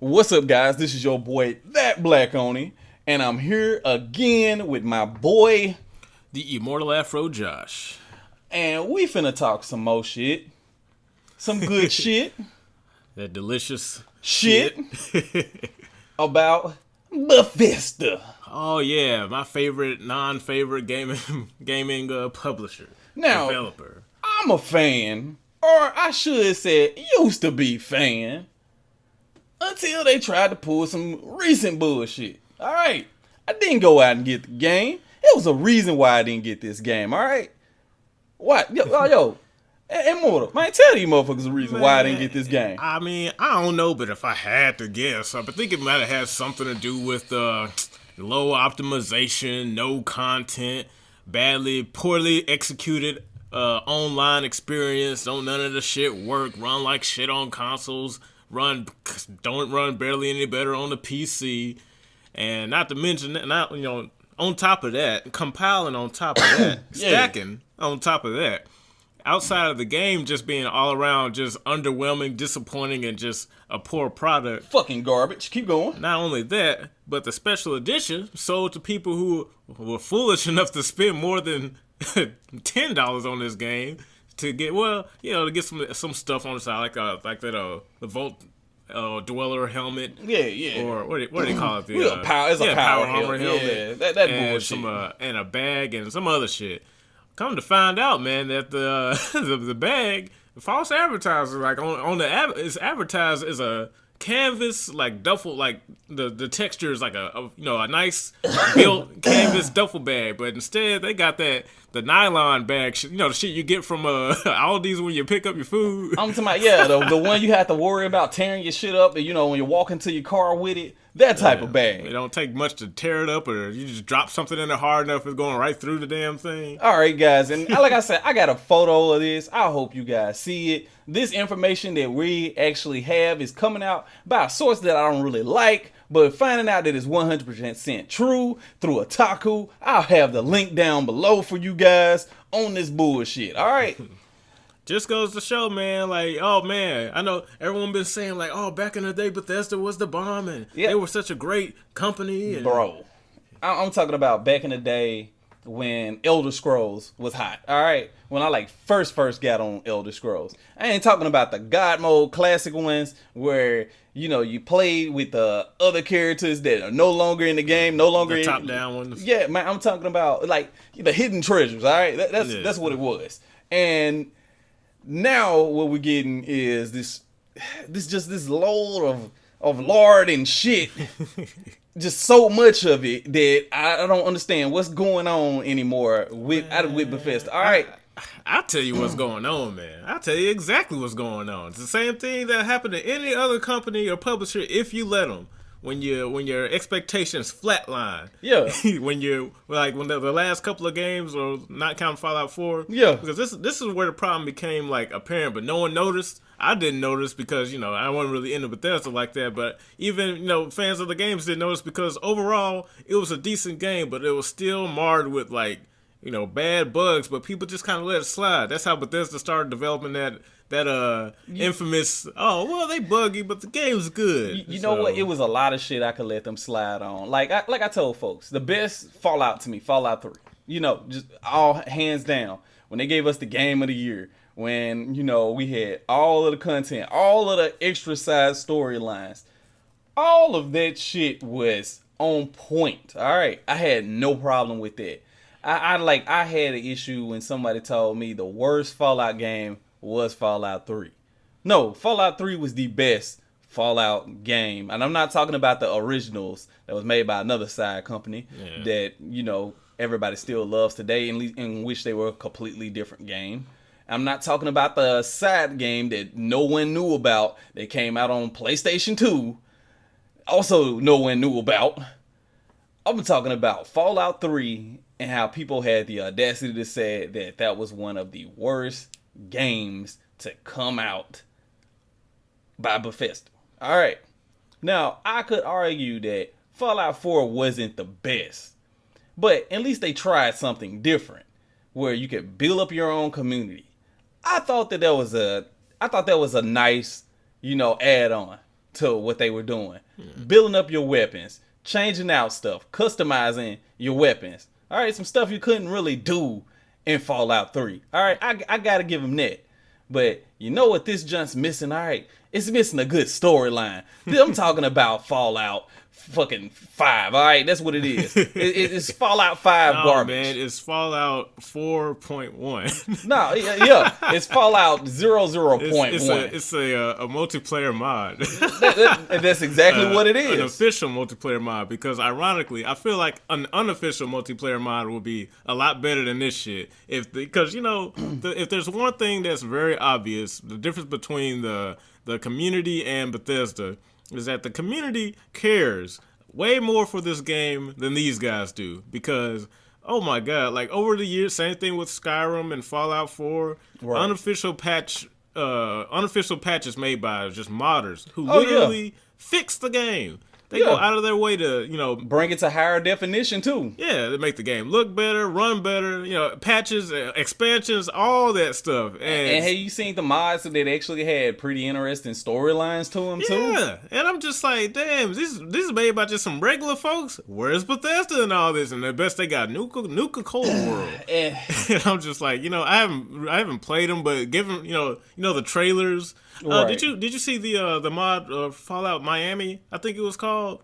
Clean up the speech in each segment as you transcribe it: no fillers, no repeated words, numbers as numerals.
What's up, guys? This is your boy, That Black Oni, and I'm here again with my boy, The Immortal Afro Josh. and we finna talk some more shit. Some good shit. That delicious Shit about Bethesda. Oh yeah, my favorite non-favorite gaming publisher, Now, developer. I'm a fan, or I should say, used to be fan, until they tried to pull some recent bullshit. Alright, I didn't go out and get the game. It was a reason why I didn't get this game, alright? What? Yo, Immortal, man, tell these motherfuckers the reason why I didn't get this game. I mean, I don't know, but if I had to guess, I think it might have had something to do with low optimization, no content, poorly executed online experience. Don't none of the shit work. Run like shit on consoles. Don't run barely any better on the PC. And not to mention, on top of that, compiling on top of that, Yeah. stacking on top of that, outside of the game just being all around just underwhelming, disappointing, and just a poor product. Fucking garbage. Keep going. Not only that, but the special edition sold to people who were foolish enough to spend more than $10 on this game to get to get some stuff on the side like that the Vault Dweller helmet. Yeah. Or what do they call it? It's a power armor helmet. Yeah, that and bullshit. And a bag and some other shit. Come to find out, man, that the bag, false advertising, like it's advertised as a canvas, like duffel, like the texture is like a nice built canvas duffel bag, but instead they got the nylon bag, the shit you get from Aldi's when you pick up your food. I'm talking about, the one you have to worry about tearing your shit up, and when you're walking to your car with it, that type of bag. It don't take much to tear it up, or you just drop something in there hard enough, it's going right through the damn thing. All right, guys, and like I said, I got a photo of this. I hope you guys see it. This information that we actually have is coming out by a source that I don't really like, but finding out that it's 100% true through Otaku. I'll have the link down below for you guys on this bullshit. All right. Just goes to show, man, like, oh, man, I know everyone been saying, like, oh, back in the day, Bethesda was the bomb, and they were such a great company. And bro, I'm talking about back in the day when Elder Scrolls was hot, all right? When I, first got on Elder Scrolls. I ain't talking about the God mode classic ones where, you played with the other characters that are no longer in the game, no longer the in... top-down ones. Yeah, man, I'm talking about, the hidden treasures, all right? That's what it was. And... now what we're getting is this load of lard and shit. Just so much of it that I don't understand what's going on anymore with Bethesda. All right. I'll tell you what's going on, man. I'll tell you exactly what's going on. It's the same thing that happened to any other company or publisher if you let them. When your expectations flatline. Yeah. when the last couple of games, or not counting Fallout 4. Yeah. Because this is where the problem became apparent, but no one noticed. I didn't notice because I wasn't really into Bethesda like that. But even fans of the games didn't notice because overall it was a decent game, but it was still marred with bad bugs. But people just kind of let it slide. That's how Bethesda started developing that infamous, they buggy, but the game's good. You know what? It was a lot of shit I could let them slide on. Like I told folks, the best Fallout to me, Fallout 3. Just all hands down. When they gave us the game of the year, when, we had all of the content, all of the extra side storylines, all of that shit was on point. All right. I had no problem with that. I had an issue when somebody told me the worst Fallout game was Fallout 3. No, Fallout 3 was the best Fallout game. And I'm not talking about the originals that was made by another side company that, everybody still loves today, in which they were a completely different game. I'm not talking about the side game that no one knew about that came out on PlayStation 2. Also no one knew about. I'm talking about Fallout 3 and how people had the audacity to say that was one of the worst games to come out by Bethesda. All right. Now, I could argue that Fallout 4 wasn't the best, but at least they tried something different where you could build up your own community. I thought that was a nice, add-on to what they were doing. Building up your weapons, changing out stuff, customizing your weapons. All right, some stuff you couldn't really do in Fallout 3. All right, I got to give them that. But you know what this junk's missing? All right, it's missing a good storyline. I'm talking about Fallout fucking 5. All right, that's what it is. It's Fallout 5 No, garbage. man, it's Fallout 4.1. No, yeah, it's Fallout 0.1. It's a multiplayer mod. That's exactly what it is. An official multiplayer mod, because ironically, I feel like an unofficial multiplayer mod will be a lot better than this shit. Because if there's one thing that's very obvious, the difference between the community and Bethesda is that the community cares way more for this game than these guys do. Because, oh my god, like over the years, same thing with Skyrim and Fallout 4, Right. unofficial patches made by just modders who literally fix the game. They go out of their way to, Bring it to higher definition too. yeah, they make the game look better, run better, patches, expansions, all that stuff. And have you seen the mods that actually had pretty interesting storylines to them too? Yeah, and I'm just like, damn, this is made by just some regular folks. Where's Bethesda and all this? And the best they got Nuka Cola World. And And I'm just like, I haven't played them, but given the trailers. Right. Did you see the mod Fallout Miami? I think it was called.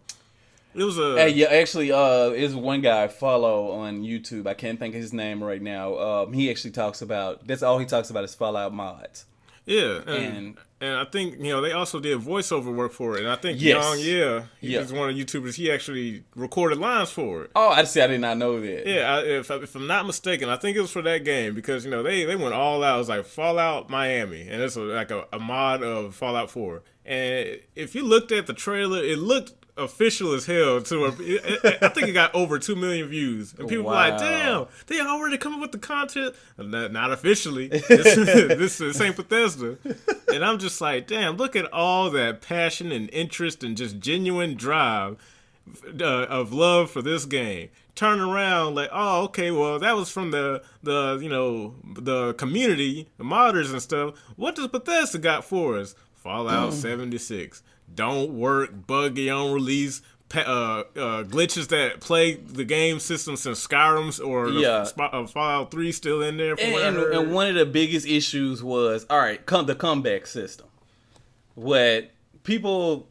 It was a yeah, actually, is one guy I follow on YouTube. I can't think of his name right now. He actually talks about, that's all he talks about is Fallout mods. yeah, And and I think they also did voiceover work for it, and I think Yes. Young, he's one of the YouTubers. He actually recorded lines for it. oh, I did not know that. Yeah, if I'm not mistaken, I think it was for that game because they went all out. It was like Fallout Miami, and it's like a mod of Fallout 4. And if you looked at the trailer, it looked official as hell. I think it got over 2 million views, and people were like, "Damn, they already coming with the content." Not officially. This ain't Bethesda, and I'm just like, "Damn, look at all that passion and interest and just genuine drive of love for this game." Turn around like, oh, okay, well, that was from the community, the modders and stuff. What does Bethesda got for us? Fallout 76. Don't work, buggy on release, glitches that plague the game system since Skyrim's or Fallout 3 still in there. And one of the biggest issues was, all right, the comeback system. What people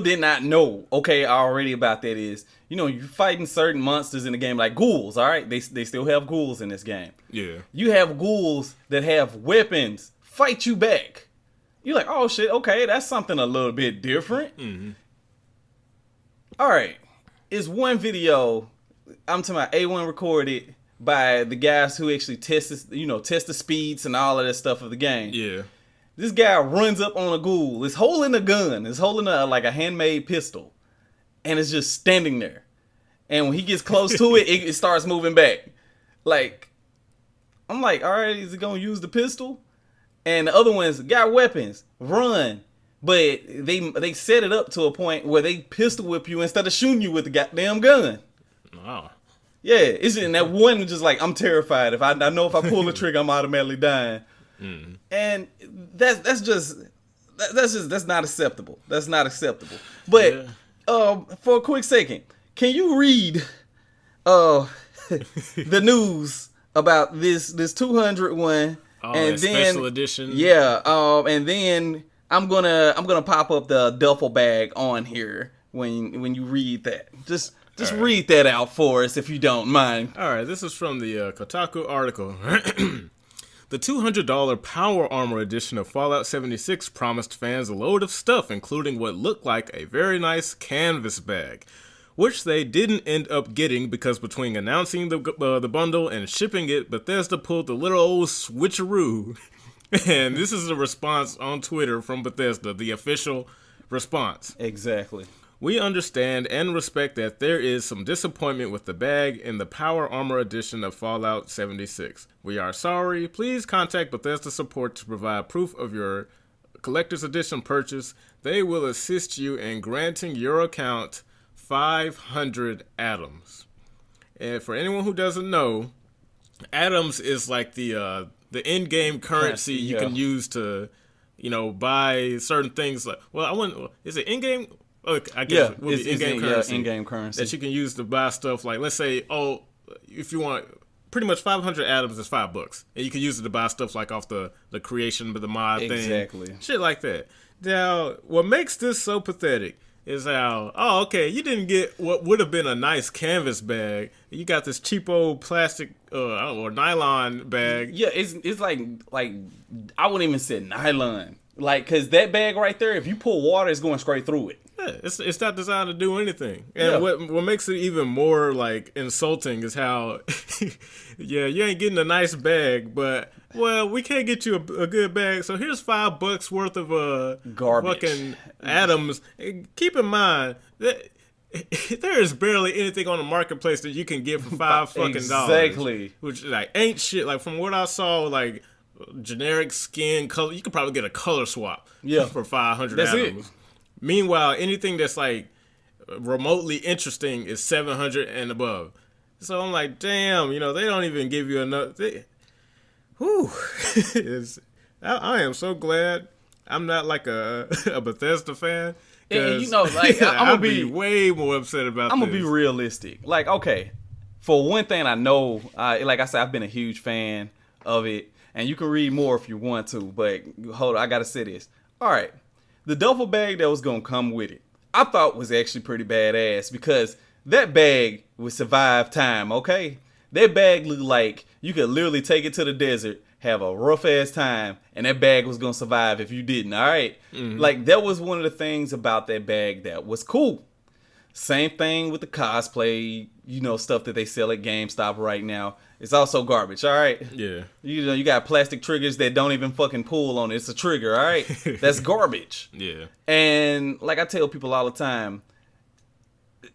did not know, already about that is, you're fighting certain monsters in the game, like ghouls, all right? They still have ghouls in this game. Yeah. You have ghouls that have weapons fight you back. You're like, oh shit, okay, that's something a little bit different. Mm-hmm. All right, it's one video, I'm talking about A1 recorded by the guys who actually test the speeds and all of that stuff of the game. Yeah. This guy runs up on a ghoul, is holding a gun, is holding like a handmade pistol, and it's just standing there. And when he gets close to it, it starts moving back. Like, I'm like, all right, is he gonna use the pistol? And the other ones got weapons, run, but they set it up to a point where they pistol whip you instead of shooting you with the goddamn gun. Wow. Yeah, it's in that one just like, I'm terrified. If I know if I pull the trigger, I'm automatically dying. Mm. And that's not acceptable. That's not acceptable. But for a quick second, can you read the news about this 200 one? Oh, and that then special edition. Yeah, and then I'm gonna pop up the duffel bag on here when you read that. Just read that out for us if you don't mind. All right, this is from the Kotaku article. The $200 Power Armor edition of Fallout 76 promised fans a load of stuff, including what looked like a very nice canvas bag, which they didn't end up getting because between announcing the bundle and shipping it, Bethesda pulled the little old switcheroo. And this is the response on Twitter from Bethesda, the official response. Exactly. We understand and respect that there is some disappointment with the bag in the Power Armor edition of Fallout 76. We are sorry. Please contact Bethesda support to provide proof of your collector's edition purchase. They will assist you in granting your account 500 atoms. And for anyone who doesn't know, atoms is like the in-game currency you can use to buy certain things like, well, I want, is it in-game? Oh, I guess Yeah, it would be in-game yeah, currency. in-game currency That you can use to buy stuff like, let's say, if you want, pretty much 500 atoms is $5. And you can use it to buy stuff like off the creation of the mod thing. Exactly. Shit like that. Now, what makes this so pathetic is how, okay, you didn't get what would have been a nice canvas bag. You got this cheap old plastic or nylon bag. Yeah, it's like I wouldn't even say nylon. Like, cause that bag right there, if you pull water, it's going straight through it. Yeah, it's not designed to do anything. And Yeah. what makes it even more like insulting is how, yeah, you ain't getting a nice bag, but well, we can't get you a good bag, so here's $5 worth of Garbage. fucking atoms. And keep in mind that there is barely anything on the marketplace that you can get for $5 fucking dollars. Exactly. Which like ain't shit. Like from what I saw, like generic skin color, you could probably get a color swap. Yeah. For 500 That's atoms. it. Meanwhile, anything that's like remotely interesting is 700 and above. So I'm like, damn, they don't even give you enough. I am so glad I'm not like a Bethesda fan. And like I'm gonna I'd be way more upset about. I'm gonna be realistic. Like, okay, for one thing, I know, like I said, I've been a huge fan of it, and you can read more if you want to. But hold on, I gotta say this. All right, the duffel bag that was gonna come with it, I thought was actually pretty badass because that bag would survive time. Okay, that bag looked like you could literally take it to the desert, have a rough ass time, and that bag was gonna survive if you didn't. All right? Like that was one of the things about that bag that was cool. Same thing with the cosplay, stuff that they sell at GameStop right now. It's also garbage. All right? Yeah. You got plastic triggers that don't even fucking pull on it. It's a trigger. All right? That's garbage. Yeah. And like I tell people all the time,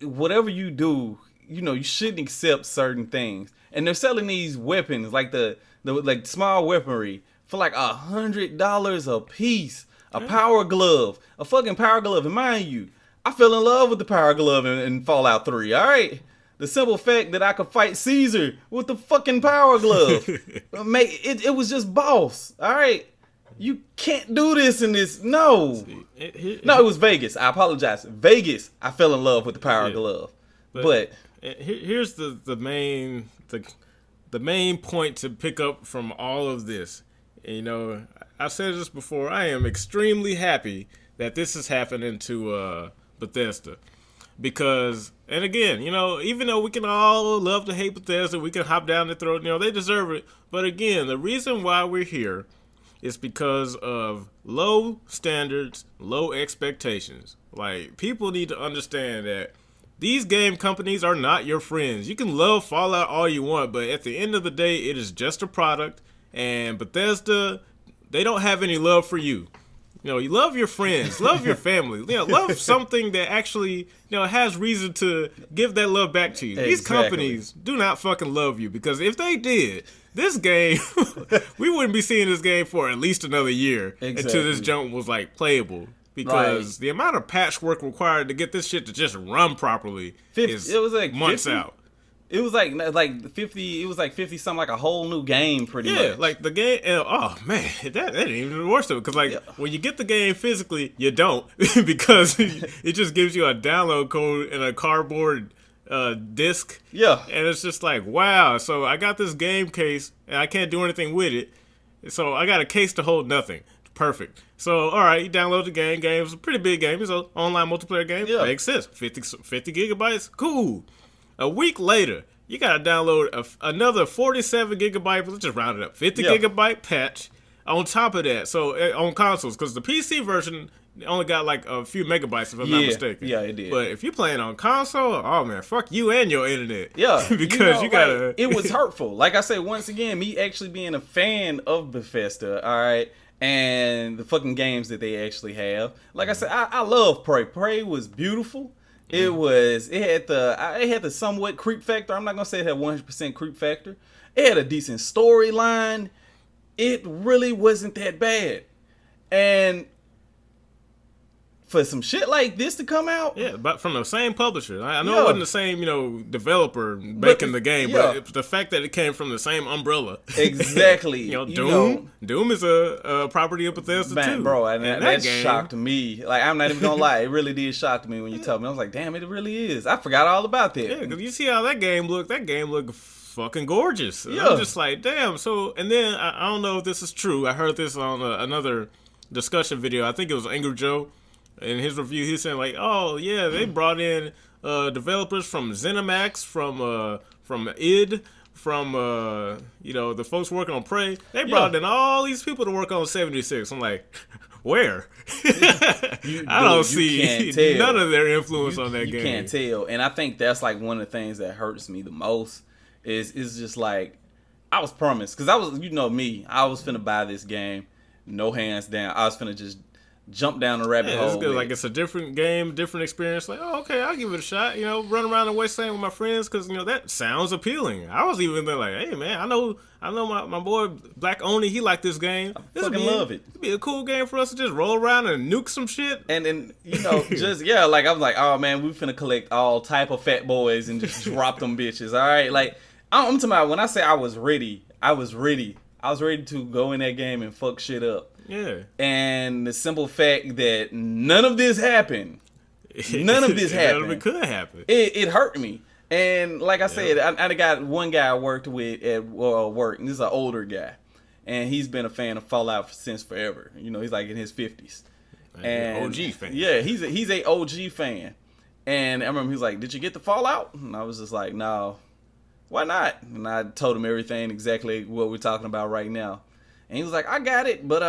whatever you do, you shouldn't accept certain things. And they're selling these weapons, like the like small weaponry, for like $100 a piece. A power glove, a fucking power glove. And mind you, I fell in love with the power glove in Fallout 3. All right, the simple fact that I could fight Caesar with the fucking power glove, it was just boss. All right, you can't do this in this. No, it was Vegas. I apologize, Vegas. I fell in love with the power glove, but here's the main point to pick up from all of this. I've said this before. I am extremely happy that this is happening to Bethesda, because, and again, even though we can all love to hate Bethesda, we can hop down their throat. They deserve it. But again, the reason why we're here is because of low standards, low expectations. Like, people need to understand that these game companies are not your friends. You can love Fallout all you want, but at the end of the day, it is just a product. And Bethesda, they don't have any love for you. You love your friends, love your family, love something that actually, has reason to give that love back to you. Exactly. These companies do not fucking love you, because if they did, this game, we wouldn't be seeing this game for at least another year until this junk was like playable. Because the amount of patchwork required to get this shit to just run properly is it was like months 50? out. It was like 50. It was like 50 something, like a whole new game, pretty much. Yeah, like the game. Oh man, that ain't even the worst of it. Because when you get the game physically, you don't because it just gives you a download code and a cardboard disc. Yeah, and it's just like, wow. So I got this game case and I can't do anything with it. So I got a case to hold nothing. Perfect. So, all right, you download the game. Game's a pretty big game. It's an online multiplayer game. Yeah. Makes sense. 50 gigabytes. Cool. A week later, you got to download another 47 gigabyte. Let's just round it up. 50 gigabyte patch on top of that. So, on consoles, because the PC version only got like a few megabytes, if I'm not mistaken. Yeah, it did. But if you're playing on console, oh man, fuck you and your internet. Yeah. because you gotta. Like, it was hurtful. Like I said, once again, me actually being a fan of Bethesda, all right, and the fucking games that they actually have. Like I said, I love Prey. Prey was beautiful. It had the somewhat creep factor. I'm not gonna say it had 100% creep factor. It had a decent storyline. It really wasn't that bad. And for some shit like this to come out. Yeah, but from the same publisher. I know Yeah. it wasn't the same, developer making the game, yeah. but the fact that it came from the same umbrella. Exactly. Doom. Doom is a property of Bethesda too, bro, and that shocked me. Like, I'm not even gonna lie, it really did shock me when you told me. I was like, damn, it really is. I forgot all about that. Yeah, because you see how that game looked. That game looked fucking gorgeous. Yeah. I'm just like, damn. So, and then I don't know if this is true. I heard this on another discussion video. I think it was Angry Joe. In his review, he's saying like, oh yeah, they brought in developers from ZeniMax, from id, from the folks working on Prey. They brought in all these people to work on 76. I'm like, where? I don't see none of their influence on that game. You can't tell, and I think that's like one of the things that hurts me the most. Is just like, I was promised, because I was, me, I was finna buy this game, no hands down. I was finna just jump down the rabbit hole. It's good. Like, it's a different game, different experience. Like, oh, okay, I'll give it a shot. Run around the wasteland with my friends because that sounds appealing. I was even there like, hey man, I know my boy Black Oni, he liked this game. This fucking love it. It'd be a cool game for us to just roll around and nuke some shit. And like I was like, oh man, we finna collect all type of fat boys and just drop them bitches. All right, like I'm talking about when I say I was ready to go in that game and fuck shit up. Yeah. And the simple fact that none of this happened. None of this happened. None of it could happen. It hurt me. And like I said, I got one guy I worked with at work, and this is an older guy. And he's been a fan of Fallout since forever. He's like in his 50s. And OG fan. Yeah, he's a OG fan. And I remember he was like, did you get the Fallout? And I was just like, no, why not? And I told him everything, exactly what we're talking about right now. And he was like, I got it, but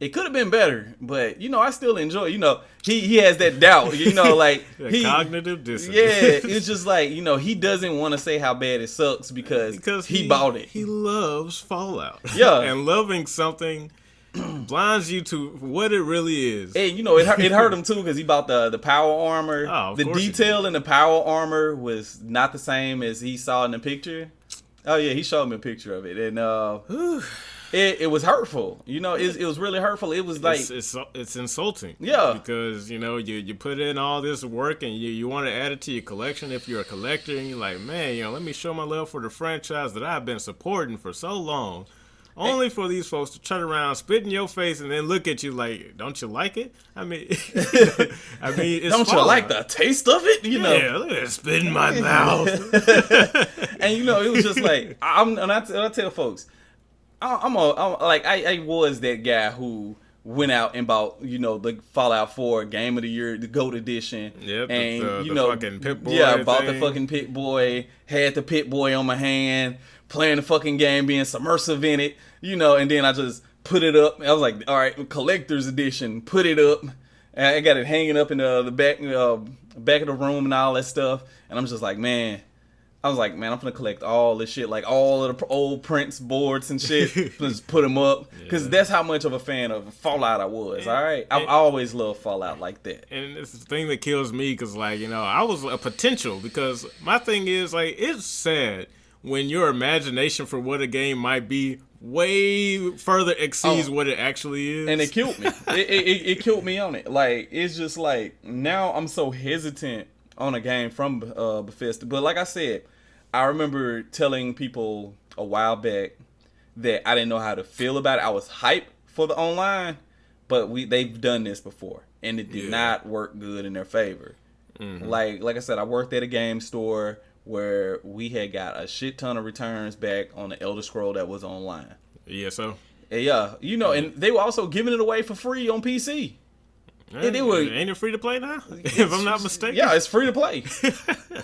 it could have been better. But, I still enjoy it. He has that doubt, like... cognitive dissonance. Yeah, it's just like, he doesn't want to say how bad it sucks because he bought it. He loves Fallout. Yeah. And loving something blinds you to what it really is. And, it hurt him, too, because he bought the power armor. Oh, the detail in the power armor was not the same as he saw in the picture. Oh, yeah, he showed me a picture of it. And it was hurtful. It was really hurtful. It was like... It's insulting. Yeah. Because, you put in all this work and you want to add it to your collection if you're a collector. And you're like, man, let me show my love for the franchise that I've been supporting for so long. Only for these folks to turn around, spit in your face, and then look at you like, don't you like it? I mean, it's don't you like the taste of it? Yeah, look at it, spit in my mouth. And it was just like, I tell folks, I was that guy who went out and bought, the Fallout 4 Game of the Year, the Gold Edition. Yep, and the fucking Pit-Boy. Yeah, bought the fucking Pit-Boy, had the Pit-Boy on my hand, playing the fucking game, being submersive in it, and then I just put it up. I was like, all right, collector's edition, put it up. And I got it hanging up in the back of the room and all that stuff. And I'm just like, man, I'm gonna collect all this shit, like all of the old Prince boards and shit, just put them up, because that's how much of a fan of Fallout I was. All right, I always loved Fallout like that. And it's the thing that kills me, because I was a potential, because my thing is like, it's sad when your imagination for what a game might be way further exceeds what it actually is. And it killed me. it killed me on it. Like, it's just like, now I'm so hesitant on a game from Bethesda. But like I said, I remember telling people a while back that I didn't know how to feel about it. I was hyped for the online, but they've done this before, and it did not work good in their favor. Mm-hmm. Like I said, I worked at a game store where we had got a shit ton of returns back on the Elder Scroll that was online. ESO? Yeah, and they were also giving it away for free on PC. Ain't it free to play now? If I'm not mistaken. Yeah, it's free to play.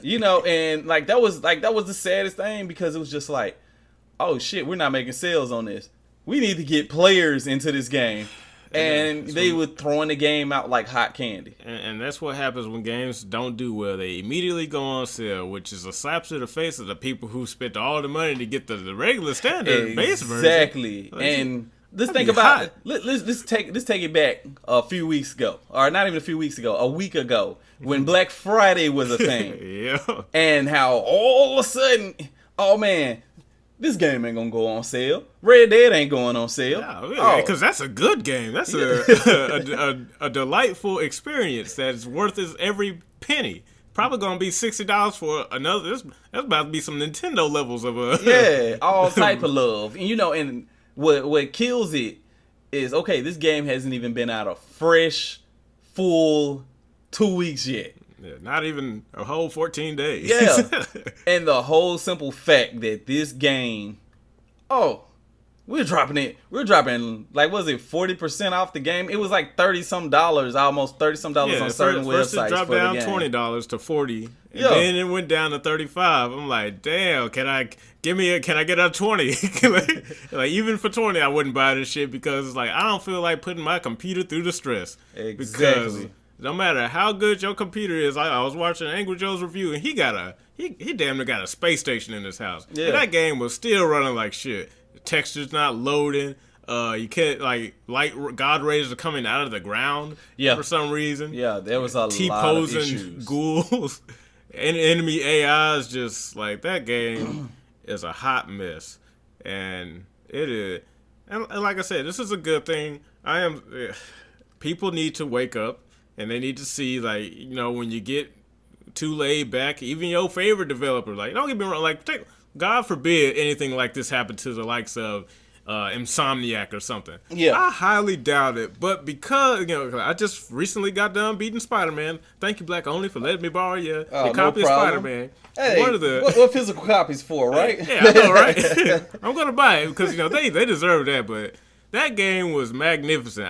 And like that was the saddest thing, because it was just like, oh shit, we're not making sales on this. We need to get players into this game. And they were throwing the game out like hot candy. And that's what happens when games don't do well. They immediately go on sale, which is a slap to the face of the people who spent all the money to get the regular standard base version. Exactly. And let's think about it. Let's take it back a few weeks ago. Or not even a few weeks ago, a week ago, when Black Friday was a thing. Yeah. And how all of a sudden, oh man, this game ain't gonna go on sale. Red Dead ain't going on sale. Yeah, because that's a good game. That's a delightful experience that's worth its every penny. Probably gonna be $60 for another. That's about to be some Nintendo levels of a yeah, all type of love. And and what kills it is, okay, this game hasn't even been out a fresh, full 2 weeks yet. Yeah, not even a whole 14 days. Yeah. And the whole simple fact that this game, we're dropping, like, was it 40% off the game? It was like $30-some, almost $30-some on certain first websites. It dropped for down the game. $20 to $40, and then it went down to $35. I'm like, damn, can I get a 20? like even for 20, I wouldn't buy this shit because it's like I don't feel like putting my computer through the stress. Exactly. Because no matter how good your computer is, I was watching Angry Joe's review, and he damn near got a space station in his house. Yeah. And that game was still running like shit. The texture's not loading. You can't, like, light god rays are coming out of the ground for some reason. Yeah, there was a lot of issues. Ghouls and enemy AIs, just like that game is a hot mess. And it is. And like I said, this is a good thing. People need to wake up. And they need to see, like, when you get too laid back, even your favorite developer, like, don't get me wrong, like, God forbid anything like this happened to the likes of Insomniac or something. Yeah. I highly doubt it. But because, I just recently got done beating Spider-Man. Thank you, Black Only, for letting me borrow your copy of Spider-Man. Hey, what physical copies for, right? Yeah, I know, right? I'm going to buy it because, they deserve that. But that game was magnificent.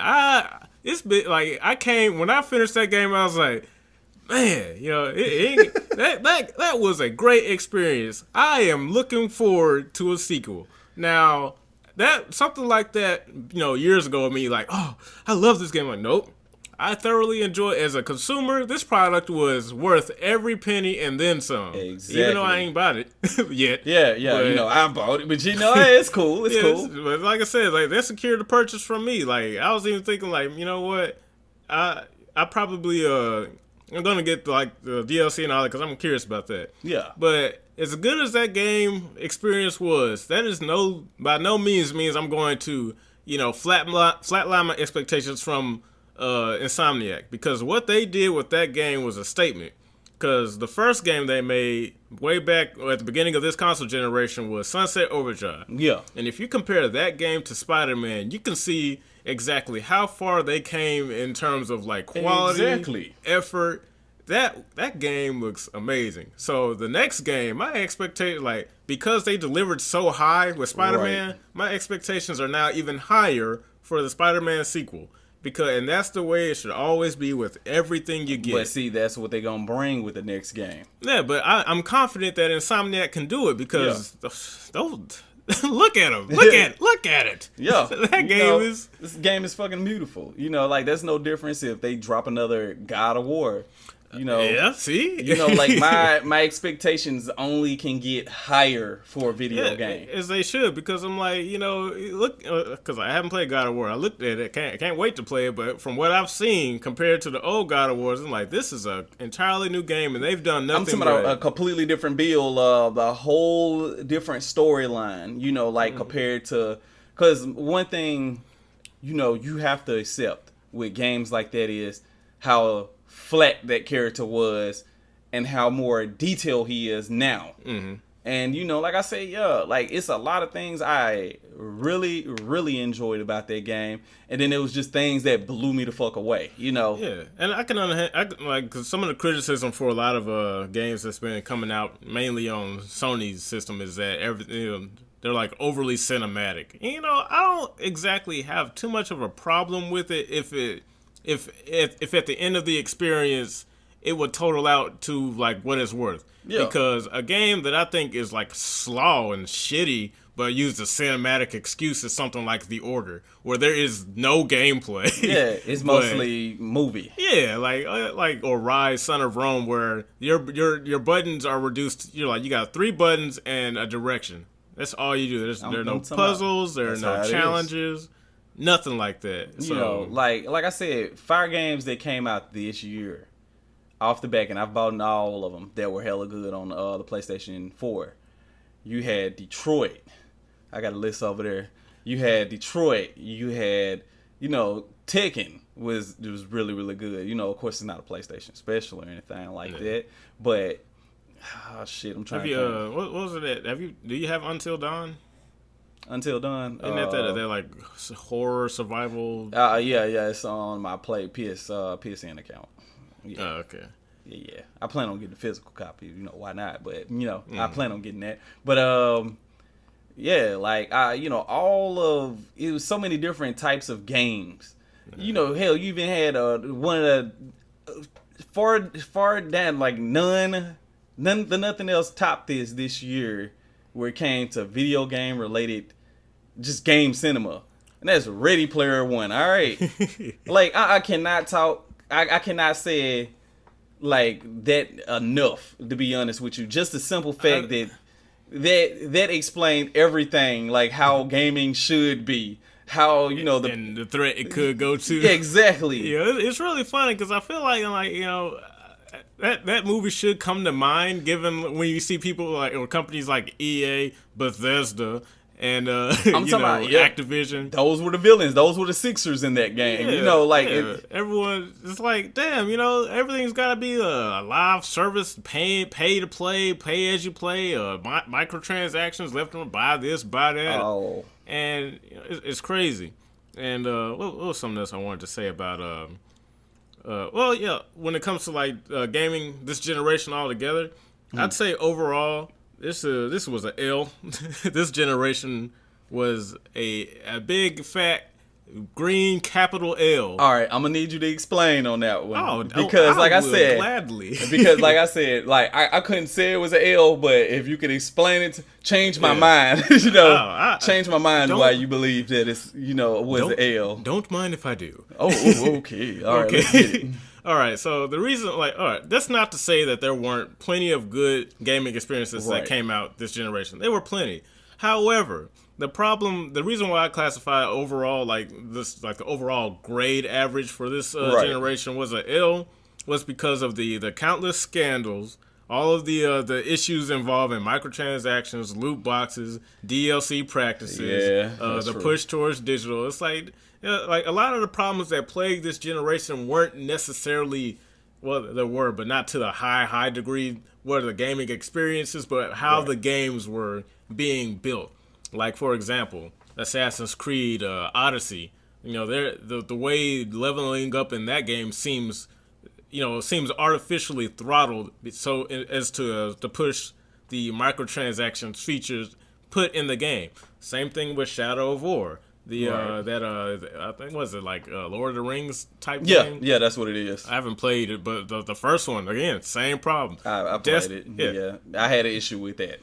It's been like when I finished that game, I was like, man, that was a great experience. I am looking forward to a sequel. Now, something like that, years ago, me like, oh, I love this game. I'm like, nope. I thoroughly enjoy it. As a consumer, this product was worth every penny and then some. Exactly. Even though I ain't bought it yet. Yeah, but, I bought it, but hey, it's cool. It's cool. But like I said, like they secured the purchase from me. Like I was even thinking, like, you know what, I probably I'm gonna get like the DLC and all that because I'm curious about that. Yeah. But as good as that game experience was, that is by no means I'm going to flatline my expectations from Insomniac, because what they did with that game was a statement. Because the first game they made way back at the beginning of this console generation was Sunset Overdrive. Yeah. And if you compare that game to Spider-Man, you can see exactly how far they came in terms of like quality, effort. That game looks amazing. So the next game, my expectation, like, because they delivered so high with Spider-Man, my expectations are now even higher for the Spider-Man sequel. And that's the way it should always be with everything you get. But see, that's what they're going to bring with the next game. Yeah, but I'm confident that Insomniac can do it because those look at them. Look at it. Yeah. This game is fucking beautiful. Like, there's no difference if they drop another God of War. Yeah, see? Like my expectations only can get higher for a video game. As they should, because I'm like, look, because I haven't played God of War. I looked at it, can't wait to play it, but from what I've seen compared to the old God of Wars, I'm like, this is a entirely new game, and they've done nothing. I'm talking about a completely different build, a whole different storyline, compared to, because one thing, you have to accept with games like that is how flat that character was and how more detailed he is now. Mm-hmm. And like I say, like it's a lot of things I really, really enjoyed about that game, and then it was just things that blew me the fuck away. Yeah, and I can understand, cause some of the criticism for a lot of games that's been coming out mainly on Sony's system is that everything they're like overly cinematic. And, I don't exactly have too much of a problem with it if at the end of the experience it would total out to like what it's worth. Yeah. Because a game that I think is like slaw and shitty but used a cinematic excuse is something like The Order, where there is no gameplay. Yeah, it's mostly movie. Yeah, or Rise, Son of Rome, where your buttons are reduced. You got 3 buttons and a direction. That's all you do. There are no puzzles. There are no challenges. Nothing like that. So, like I said, fire games that came out this year, off the back, and I've bought all of them that were hella good on the PlayStation 4. You had Detroit. I got a list over there. You had Detroit. You had, Tekken was really, really good. Of course, it's not a PlayStation special or anything like that. But, shit, I'm trying Have you, to think. what was it? Do you have Until Dawn? Until Dawn? Isn't that they're like horror survival? Yeah, it's on my PSN account. Yeah. Oh, okay. Yeah. I plan on getting a physical copy. Why not? But I plan on getting that. But yeah, like all of it was so many different types of games. Hell, you even had one of the far down, like nothing else topped this year where it came to video game related, just game cinema, and that's Ready Player One. All right, like I cannot talk. I cannot say like that enough, to be honest with you. Just the simple fact that explained everything, like how gaming should be, how and the threat it could go to. Exactly. Yeah, it's really funny because I feel like that movie should come to mind, given when you see people like or companies like EA, Bethesda, and I'm talking about Activision. Those were the villains. Those were the Sixers in that game. Everyone. It's like, damn, everything's got to be a live service, pay to play, pay as you play, microtransactions, left and buy this, buy that. Oh, and it's crazy. And what was something else I wanted to say about when it comes to like gaming this generation altogether, I'd say overall this was an L. This generation was a big fat green capital L. all right. I'm gonna need you to explain on that one. Because like I said, gladly. Because like I said, like I couldn't say it was an L, but if you could explain it, change my mind. Change my mind why you believe that it's was an L. Don't mind if I do. Oh, okay. All right. Let's get it. All right, so the reason, that's not to say that there weren't plenty of good gaming experiences that came out this generation. There were plenty. However, the reason why I classify overall, the overall grade average for this generation was an L, was because of the countless scandals, all of the issues involving microtransactions, loot boxes, DLC practices, the push towards digital. It's like a lot of the problems that plagued this generation weren't necessarily, well, there were, but not to the high degree, what are the gaming experiences, but how the games were being built. Like, for example, Assassin's Creed Odyssey. The way leveling up in that game seems artificially throttled, so as to push the microtransactions features put in the game. Same thing with Shadow of War. I think was it like Lord of the Rings type game? Yeah, that's what it is. I haven't played it, but the first one, again, same problem. I played it. Yeah, I had an issue with that.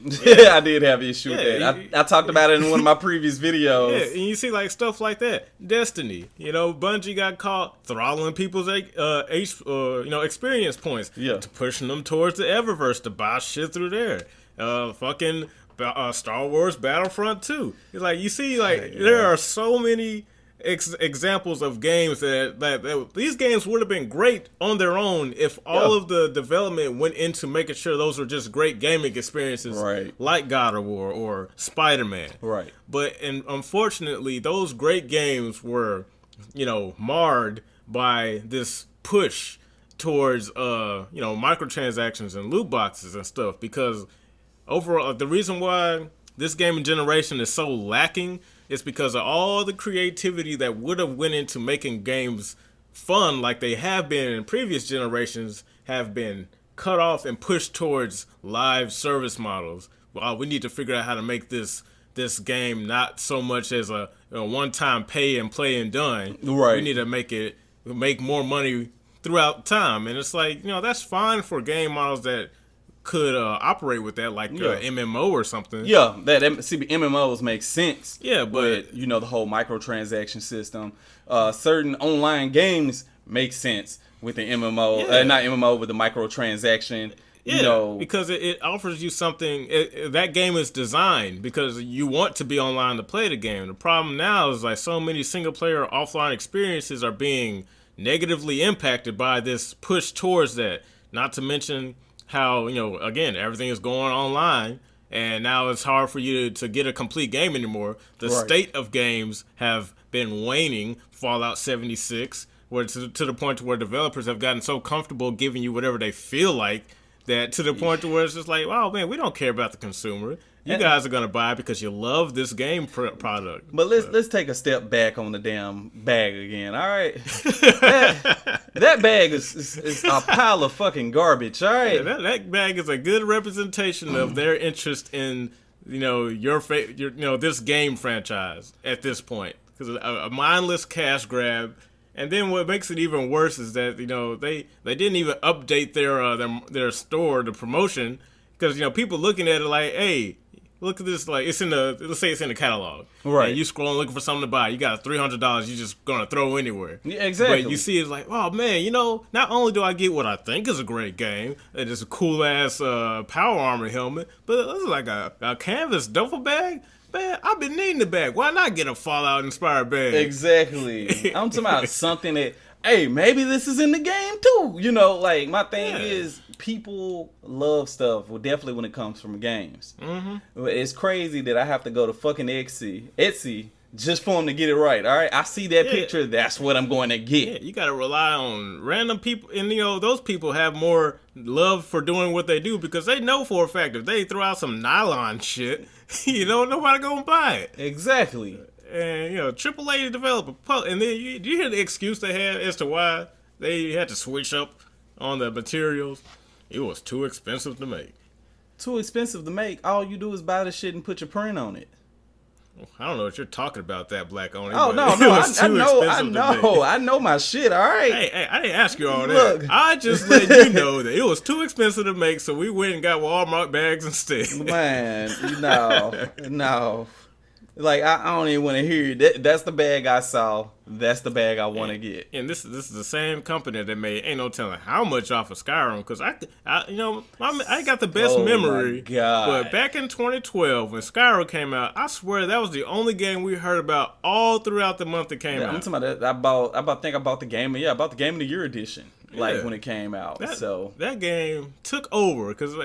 I did have an issue with that. I talked about it in one of my previous videos. Yeah, and you see like stuff like that. Destiny, Bungie got caught throttling people's experience points, to pushing them towards the Eververse to buy shit through there. Fucking Star Wars Battlefront 2. It's like, you see, there are so many examples of games that these games would have been great on their own if all of the development went into making sure those were just great gaming experiences, like God of War or Spider-Man. Right. But unfortunately, those great games were, marred by this push towards, microtransactions and loot boxes and stuff, because overall, the reason why this gaming generation is so lacking is because of all the creativity that would have went into making games fun like they have been in previous generations have been cut off and pushed towards live service models. Well, we need to figure out how to make this game not so much as a one-time pay and play and done. Right. We need to make more money throughout time. And it's like, that's fine for game models that could operate with that, like MMO or something. Yeah, MMOs make sense. Yeah, but the whole microtransaction system. Certain online games make sense with the MMO, not MMO, with the microtransaction. Because it offers you something. That game is designed because you want to be online to play the game. The problem now is like so many single player offline experiences are being negatively impacted by this push towards that. Not to mention how, again, everything is going online, and now it's hard for you to get a complete game anymore. The Right. state of games have been waning. Fallout 76, where to the point where developers have gotten so comfortable giving you whatever they feel like, that to the point to where it's just like, wow, man, we don't care about the consumer. You guys are gonna buy it because you love this game product. But let's take a step back on the damn bag again. All right, that bag is a pile of fucking garbage. All right, Yeah, that bag is a good representation of their interest in this game franchise at this point, because a mindless cash grab. And then what makes it even worse is that they didn't even update their store, the promotion, because people looking at it like, hey, look at this, like let's say it's in the catalog, right? And you scrolling looking for something to buy, you got $300 you just gonna throw anywhere. Yeah, exactly. But you see it's like, oh man, not only do I get what I think is a great game, and it's a cool ass power armor helmet, but it's like a canvas duffel bag. Man, I've been needing the bag. Why not get a Fallout inspired bag? Exactly. I'm talking about something that, hey, maybe this is in the game too. Like my thing is, people love stuff. Well, definitely when it comes from games. Mm-hmm. It's crazy that I have to go to fucking Etsy just for them to get it right. All right, I see that picture. That's what I'm going to get. Yeah, you got to rely on random people, and those people have more love for doing what they do because they know for a fact if they throw out some nylon shit, nobody gonna buy it. Exactly. And AAA developer, and then you hear the excuse they had as to why they had to switch up on the materials. It was too expensive to make. Too expensive to make. All you do is buy the shit and put your print on it. I don't know what you're talking about, that Black Oni. Oh no, I know my shit. All right. Hey, I didn't ask you all Look. that. I just let you know that it was too expensive to make, so we went and got Walmart bags instead. Man, no. Like I don't even want to hear it. That's the bag I saw. That's the bag I want to get. And this is the same company that made ain't no telling how much off of Skyrim, because I got the best memory. My God. But back in 2012 when Skyrim came out, I swear that was the only game we heard about all throughout the month it came out. I'm talking about that. I bought the game. Yeah, I bought the Game of the Year edition. Like when it came out. That game took over because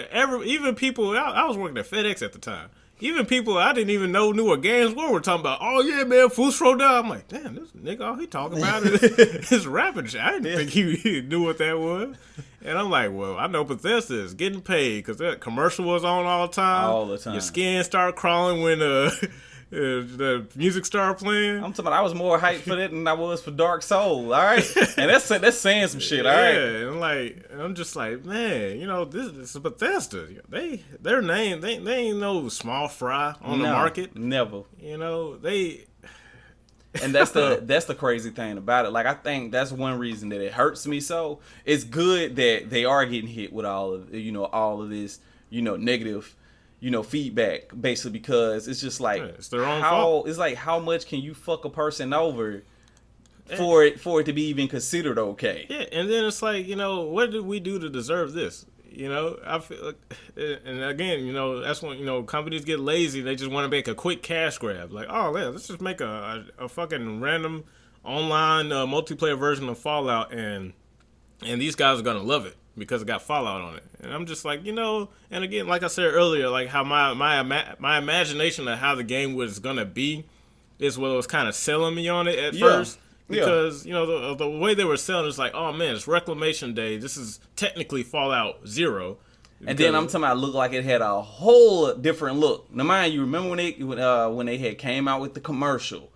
even people I was working at FedEx at the time. Even people I didn't even know knew what games were talking about. Oh yeah, man, Full Scroll Down. I'm like, damn, this nigga, all he talking about is rapping shit. I didn't think he knew what that was. And I'm like, well, I know Bethesda is getting paid because that commercial was on all the time. All the time. Your skin started crawling when the music started playing. I'm talking about I was more hyped for that than I was for Dark Souls. All right, and that's saying some shit. All right, and I'm just like, man, this is Bethesda. Their name, they ain't no small fry on the market. Never. They. And that's the crazy thing about it. Like I think that's one reason that it hurts me so. It's good that they are getting hit with all of this negative feedback, basically, because it's just like it's their own fault. It's like how much can you fuck a person over for it to be even considered okay? Yeah, and then it's like, what did we do to deserve this? I feel like, and again, that's when companies get lazy. They just want to make a quick cash grab. Like, oh yeah, let's just make a fucking random online multiplayer version of Fallout, and these guys are gonna love it because it got Fallout on it. And I'm just like, and again, like I said earlier, like how my imagination of how the game was gonna be is what was kind of selling me on it at first. Because, the way they were selling is like, oh man, it's Reclamation Day. This is technically Fallout 0. And then I'm talking about it looked like it had a whole different look. Now mind you, remember when they had came out with the commercial?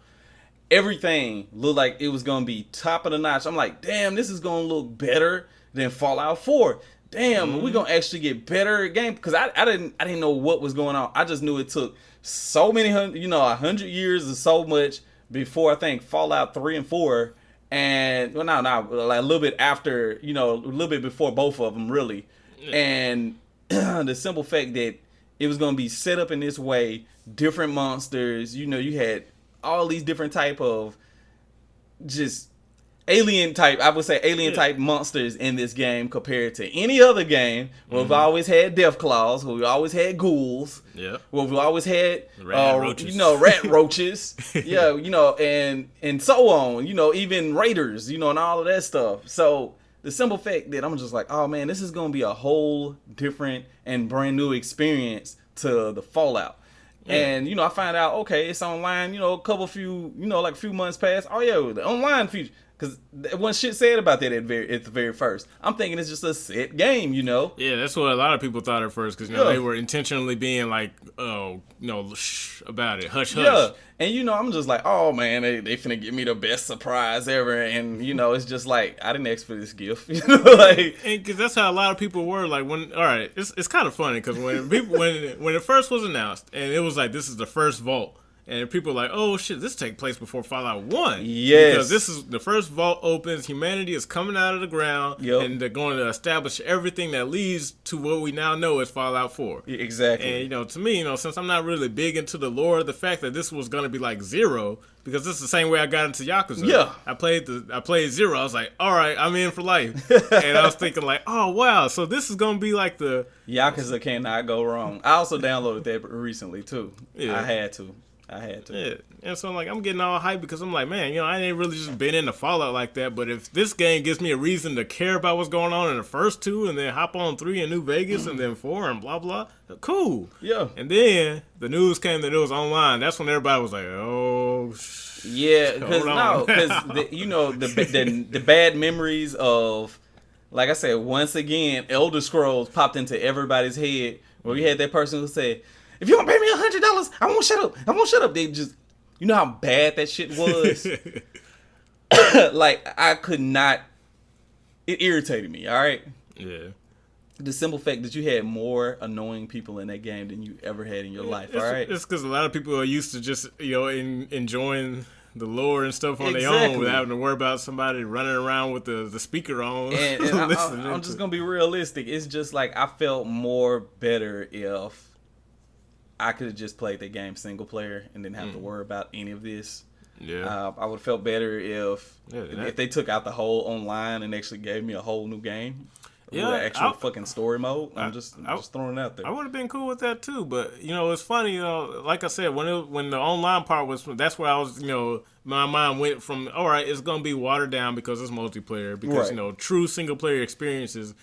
Everything looked like it was gonna be top of the notch. I'm like, damn, this is gonna look better than Fallout 4. Damn, we're gonna actually get better game, because I didn't know what was going on. I just knew it took so many 100 years or so much before I think Fallout 3 and 4, and like a little bit after, a little bit before both of them really. And the simple fact that it was gonna be set up in this way, different monsters, you had all these different type of just alien type monsters in this game compared to any other game. Where we've always had death claws, where we always had ghouls, where we've always had rat roaches, and so on, even raiders, and all of that stuff. So the simple fact that I'm just like, oh man, this is gonna be a whole different and brand new experience to the Fallout. And, I find out, okay, it's online, a few months past. Oh, yeah, the online feature. Because there wasn't shit said about that at the very first. I'm thinking it's just a set game, Yeah, that's what a lot of people thought at first. Because, they were intentionally being like, shh about it. Hush, hush. Yeah. And, I'm just like, oh, man, they finna give me the best surprise ever. And, it's just like, I didn't ask for this gift. Because that's how a lot of people were. Like, it's kind of funny. Because when it first was announced, and it was like, this is the first vault. And people are like, oh, shit, this take place before Fallout 1. Yes. Because this is the first vault opens, humanity is coming out of the ground, and they're going to establish everything that leads to what we now know as Fallout 4. Exactly. And, to me, since I'm not really big into the lore, the fact that this was going to be like Zero, because this is the same way I got into Yakuza. Yeah. I played Zero. I was like, all right, I'm in for life. And I was thinking like, oh, wow, so this is going to be like the... Yakuza cannot go wrong. I also downloaded that recently, too. Yeah. I had to. Yeah, and so I'm getting all hyped because I'm like, man, I ain't really just been into Fallout like that. But if this game gives me a reason to care about what's going on in the first 2, and then hop on 3 in New Vegas, and then 4 and blah blah, cool. Yeah. And then the news came that it was online. That's when everybody was like, oh. Yeah, because the bad memories of, like I said, once again, Elder Scrolls popped into everybody's head where we had that person who said, if you don't pay me $100, I won't shut up. I won't shut up. They just, how bad that shit was. Like, I could not. It irritated me. All right. Yeah. The simple fact that you had more annoying people in that game than you ever had in your life. All right. It's because a lot of people are used to just enjoying the lore and stuff on their own without having to worry about somebody running around with the speaker on. And I'm just gonna be realistic. It's just like I felt more better if I could have just played the game single player and didn't have to worry about any of this. Yeah, I would have felt better if they took out the whole online and actually gave me a whole new game. With an actual fucking story mode. I'm just throwing it out there. I would have been cool with that too, but it's funny. Like I said, when the online part was, that's where I was. My mind went from, all right, it's gonna be watered down because it's multiplayer. Because true single player experiences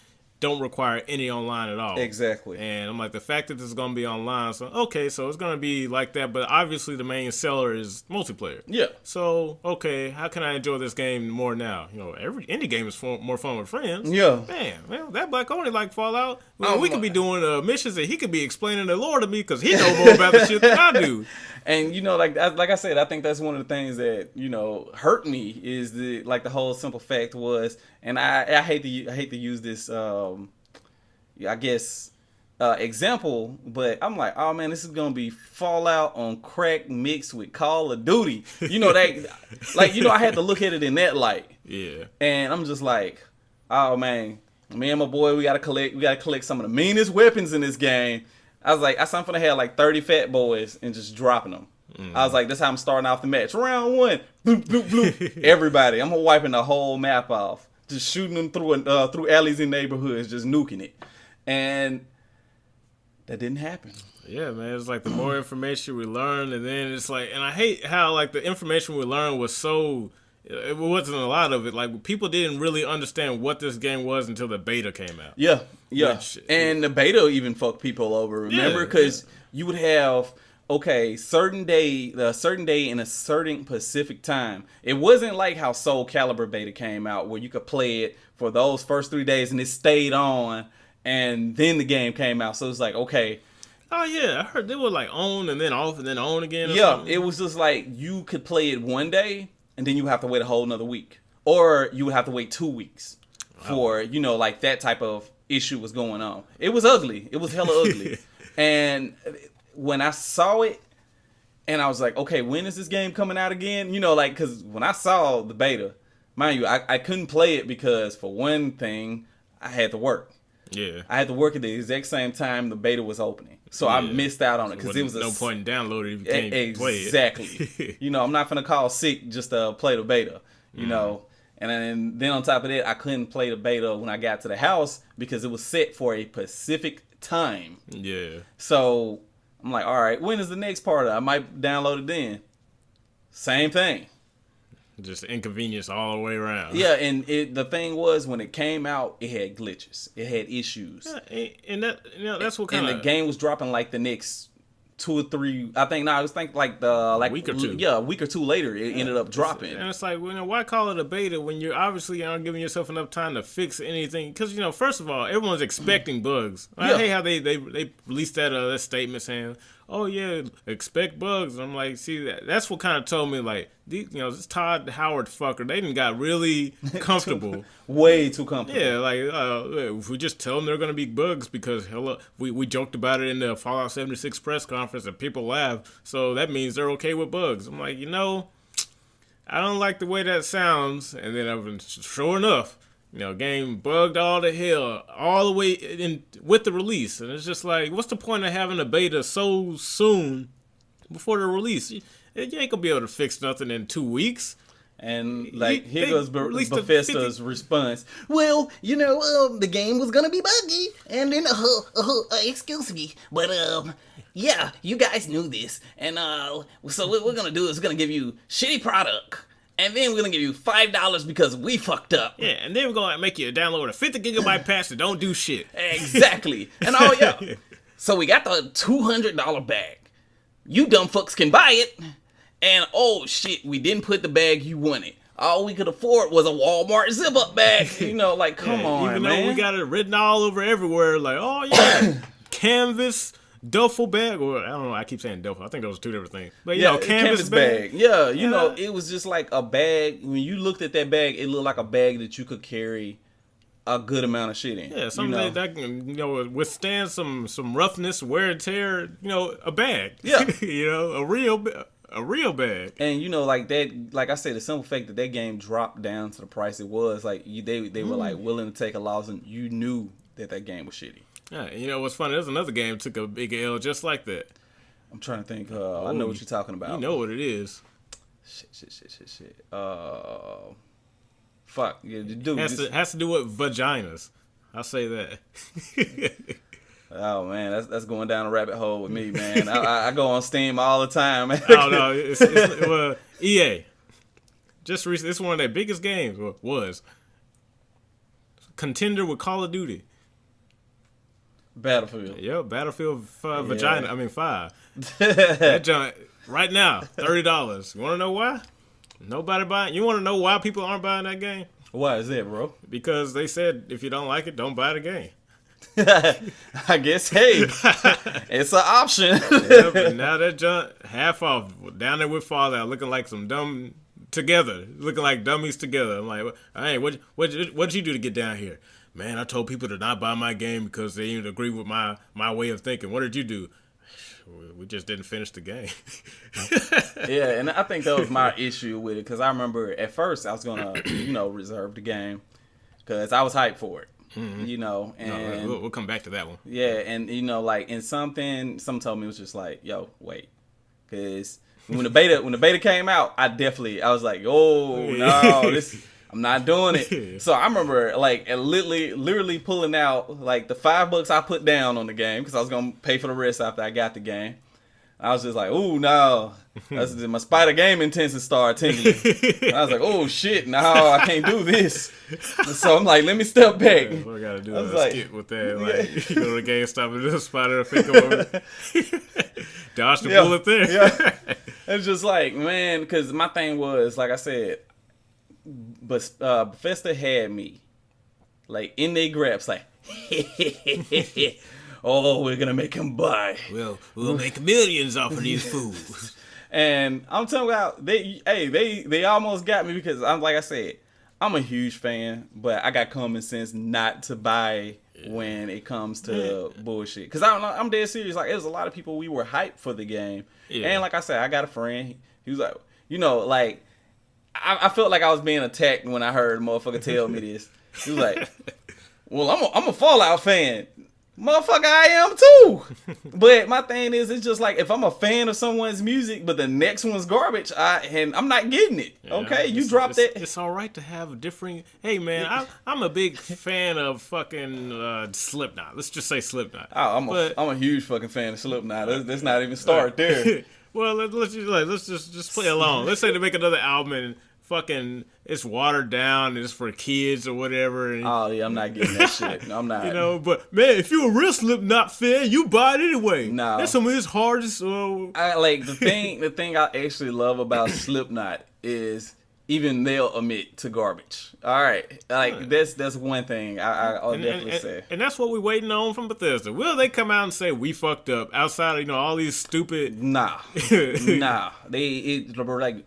don't require any online at all. Exactly. And I'm like, the fact that this is going to be online, so okay, so it's going to be like that, but obviously the main seller is multiplayer. Yeah. So, okay, how can I enjoy this game more now? Every indie game is more fun with friends. Yeah. Man, that Black only like Fallout. Well, we could be doing missions and he could be explaining the lore to me because he know more about the shit than I do. And like I said, I think that's one of the things that hurt me is the whole simple fact was, and I hate to use this example, but I'm like, oh man, this is gonna be Fallout on crack mixed with Call of Duty. I had to look at it in that light. Yeah. And I'm just like, oh man, me and my boy, we gotta collect some of the meanest weapons in this game. I was like, I'm gonna have like 30 fat boys and just dropping them. I was like, that's how I'm starting off the match. Round 1, bloop, bloop, bloop. Everybody, I'm wiping the whole map off, just shooting them through alleys and neighborhoods, just nuking it, and that didn't happen. Yeah, man, it's like the more information we learn, and then it's like, and I hate how like the information we learned was so. It wasn't a lot of it. Like, people didn't really understand what this game was until the beta came out. Yeah. And the beta even fucked people over. Remember? Because you would have, certain day in a certain Pacific time. It wasn't like how Soul Calibur beta came out where you could play it for those first 3 days and it stayed on and then the game came out. So it's like, okay. Oh, yeah. I heard they were like on and then off and then on again. Something. It was just like you could play it one day and then you have to wait a whole another week. Or you would have to wait 2 weeks for, like that type of issue was going on. It was ugly. It was hella ugly. And when I saw it, and I was like, okay, when is this game coming out again? Because when I saw the beta, mind you, I couldn't play it because, for one thing, I had to work. Yeah. I had to work at the exact same time the beta was opening. So I missed out on it because it was no point in downloading if you can't play it. Exactly. I'm not going to call sick just to play the beta, And then on top of that, I couldn't play the beta when I got to the house because it was set for a Pacific time. Yeah. So I'm like, all right, when is the next part? I might download it then. Same thing. Just inconvenience all the way around. Yeah, and the thing was when it came out, it had glitches, it had issues, And that that's what kind and the game was dropping like the next 2 or 3. I think I was thinking like the week or two. Yeah, a week or two later, it ended up dropping. And it's like, why call it a beta when you're obviously aren't giving yourself enough time to fix anything? Because first of all, everyone's expecting bugs. I hate how they released that statement saying, "Oh yeah, expect bugs." And I'm like, see, that's what kind of told me like, this Todd Howard fucker, they done got really comfortable. Way too comfortable. Yeah, like if we just tell them they're gonna be bugs because we joked about it in the Fallout 76 press conference and people laughed, so that means they're okay with bugs. I'm like, I don't like the way that sounds. And then sure enough, game bugged all the hell all the way in with the release, and it's just like, what's the point of having a beta so soon before the release? You ain't gonna be able to fix nothing in 2 weeks. And here goes Bethesda's response. Well, the game was gonna be buggy, and then excuse me, but yeah, you guys knew this, and so what we're gonna do is we're gonna give you shitty product, and then we're gonna give you $5 because we fucked up. Yeah, and then we're gonna make you download a 50 gigabyte patch that don't do shit. Exactly, and so we got the $200 bag. You dumb fucks can buy it. And oh shit, we didn't put the bag you wanted. All we could afford was a Walmart zip-up bag. Come on, even man. Though we got it written all over everywhere, like, oh yeah, canvas duffel bag, or I don't know. I keep saying duffel. I think those are two different things. But canvas bag. Yeah, it was just like a bag. When you looked at that bag, it looked like a bag that you could carry a good amount of shit in. Yeah, something that can withstand some roughness, wear and tear. A bag. Yeah, a real bag. And like that, like I said, the simple fact that game dropped down to the price it was, like they were like willing to take a loss, and you knew that game was shitty. Yeah, and what's funny? There's another game that took a big L just like that. I'm trying to think. I know what you're talking about. You know what it is. Shit. Fuck. Yeah, dude. Has to do with vaginas. I'll say that. Oh man, that's going down a rabbit hole with me, man. I go on Steam all the time. Oh no, it's EA. Just recently, it's one of their biggest games. Was contender with Call of Duty. Battlefield. Yep, Battlefield 5, vagina. I mean 5. That junk right now, $30. You want to know why? Nobody buying. You want to know why people aren't buying that game? Why is that, bro? Because they said if you don't like it, don't buy the game. I guess, hey, it's an option. Yeah, but now that junk half off down there with Fallout, looking like some dumb together, looking like dummies together. I'm like, hey, what'd you do to get down here? Man, I told people to not buy my game because they didn't agree with my way of thinking. What did you do? We just didn't finish the game. Yeah, and I think that was my issue with it, because I remember at first I was gonna, reserve the game because I was hyped for it. Mm-hmm. And we'll come back to that one. Yeah, and like in some told me it was just like, yo, wait, because when the beta came out, I was like, oh no, I'm not doing it. So I remember like literally pulling out like the $5 I put down on the game because I was gonna pay for the rest after I got the game. I was just like, oh no, my Spider Game intensity started tingling. I was like, oh shit, no, I can't do this. So I'm like, let me step back. Yeah, what I gotta do is skip with that. Like, you go to GameStop and just Spider effect over. Dodge the bullet there. Yeah. It's just like, man, because my thing was, like I said, but Bethesda had me like in their grabs, like, oh, we're gonna make him buy. We'll make millions off of these fools. And I'm talking about they almost got me, because like I said, I'm a huge fan, but I got common sense not to buy when it comes to bullshit. Because I'm dead serious. Like, there's a lot of people, we were hyped for the game, and like I said, I got a friend. He was like, like. I felt like I was being attacked when I heard a motherfucker tell me this. He was like, well, I'm a Fallout fan. Motherfucker, I am too. But my thing is, it's just like, if I'm a fan of someone's music, but the next one's garbage, I'm not getting it. Okay, you dropped it. It's all right to have differing. Hey man, I'm a big fan of fucking Slipknot. Let's just say Slipknot. Oh, I'm a huge fucking fan of Slipknot. Let's not even start there. Well, let's just play along. Let's say they make another album and fucking it's watered down and it's for kids or whatever. And, Oh yeah, I'm not getting that shit. No, I'm not. you know, but man, if you're a real Slipknot fan, you buy it anyway. No. That's some of his hardest. I like the thing I actually love about Slipknot is even they'll admit to garbage. All right, like that's one thing I'll definitely say. And that's what we're waiting on from Bethesda. Will they come out and say we fucked up outside of all these stupid? Nah. Like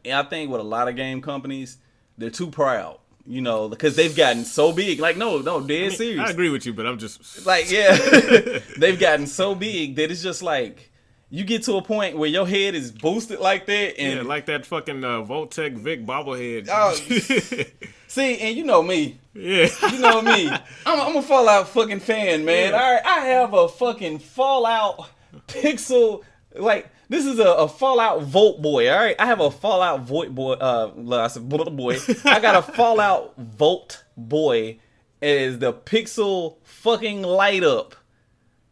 I think with a lot of game companies, they're too proud. Because they've gotten so big. Like no, dead serious. I agree with you, but I'm just like they've gotten so big that it's just like. You get to a point where your head is boosted like that, and like that fucking Voltec Vic bobblehead. Oh, see, and you know me. Yeah, you know me. I'm a Fallout fucking fan, man. Yeah. All right, I have a fucking Fallout pixel. Like this is a Fallout Volt boy. All right, I have a Fallout Volt boy. I said boy. I got a Fallout Volt boy as the pixel fucking light up.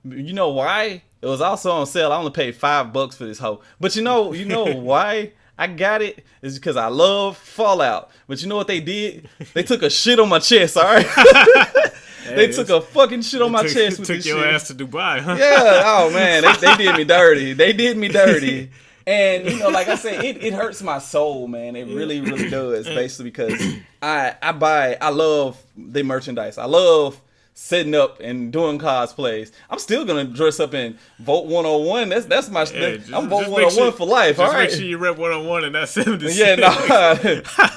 You know why? It was also on sale. I only paid $5 for this hoe. But you know why I got it? Is because I love Fallout. But you know what they did? They took a shit on my chest, alright? They took a fucking shit on my chest with this shit. Took your ass to Dubai, huh? Yeah, oh man, they did me dirty. They did me dirty. And like I said, it hurts my soul, man. It really, really does. Basically because I love the merchandise. I love setting up and doing cosplays. I'm still gonna dress up in Volt 101. That's my. I'm Volt 101 for life. All right. Make sure you rep 101 and not 76. Yeah, no.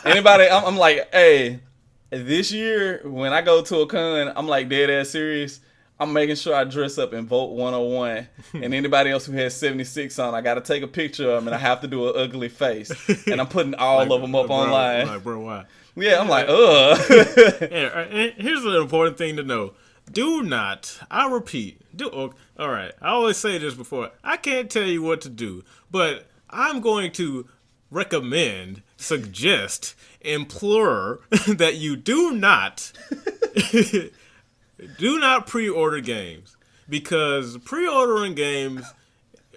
Anybody? I'm like, hey, this year when I go to a con, I'm like dead ass serious. I'm making sure I dress up in Volt 101, and anybody else who has 76 on, I got to take a picture of them, and I have to do an ugly face, and I'm putting all of them up online. Like, bro, why? Yeah, I'm like, ugh. And here's an important thing to know. Do not, I repeat, all right, I always say this before. I can't tell you what to do, but I'm going to recommend, suggest, implore that you do not pre-order games. Because pre-ordering games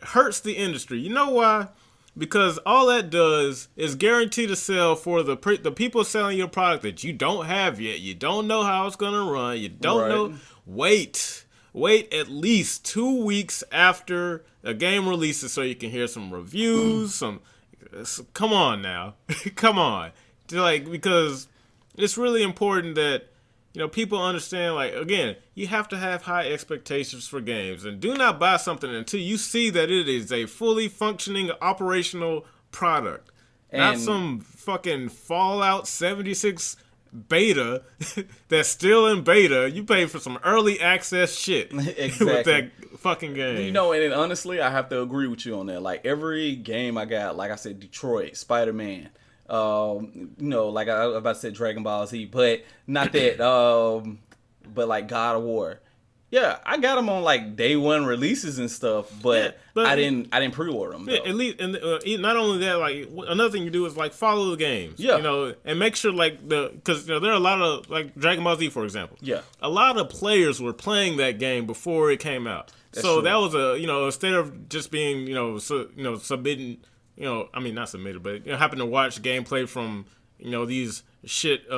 hurts the industry. You know why? Because all that does is guarantee to sell for the people selling your product that you don't have yet. You don't know how it's going to run. You don't know. Wait at least 2 weeks after a game releases so you can hear some reviews. Come on now. Come on. Because it's really important that people understand, again, you have to have high expectations for games. And do not buy something until you see that it is a fully functioning, operational product. Not some fucking Fallout 76 beta that's still in beta. You pay for some early access shit exactly. with that fucking game. And honestly, I have to agree with you on that. Like, every game I got, like I said, Detroit, Spider-Man, like I was about to say Dragon Ball Z, but not that, but like God of War. Yeah, I got them on like day one releases and stuff, but I didn't pre-order them. At least, and not only that, like another thing you do is like follow the games. Yeah, and make sure because there are a lot of like Dragon Ball Z, for example. Yeah, a lot of players were playing that game before it came out. That's so true. That was instead of just being submitting. I mean, not submitted, but happen to watch gameplay from these shit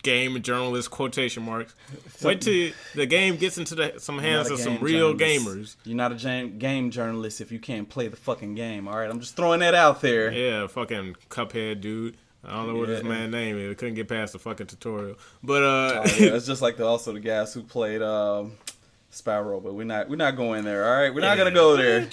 game journalist quotation marks. Wait till the game gets into some hands of some real gamers. You're not a game journalist if you can't play the fucking game. All right, I'm just throwing that out there. Yeah, fucking Cuphead dude. I don't know what his man's name is. I couldn't get past the fucking tutorial. But it's just like also the guys who played Spyro, but we're not going there. All right, we're not gonna go there.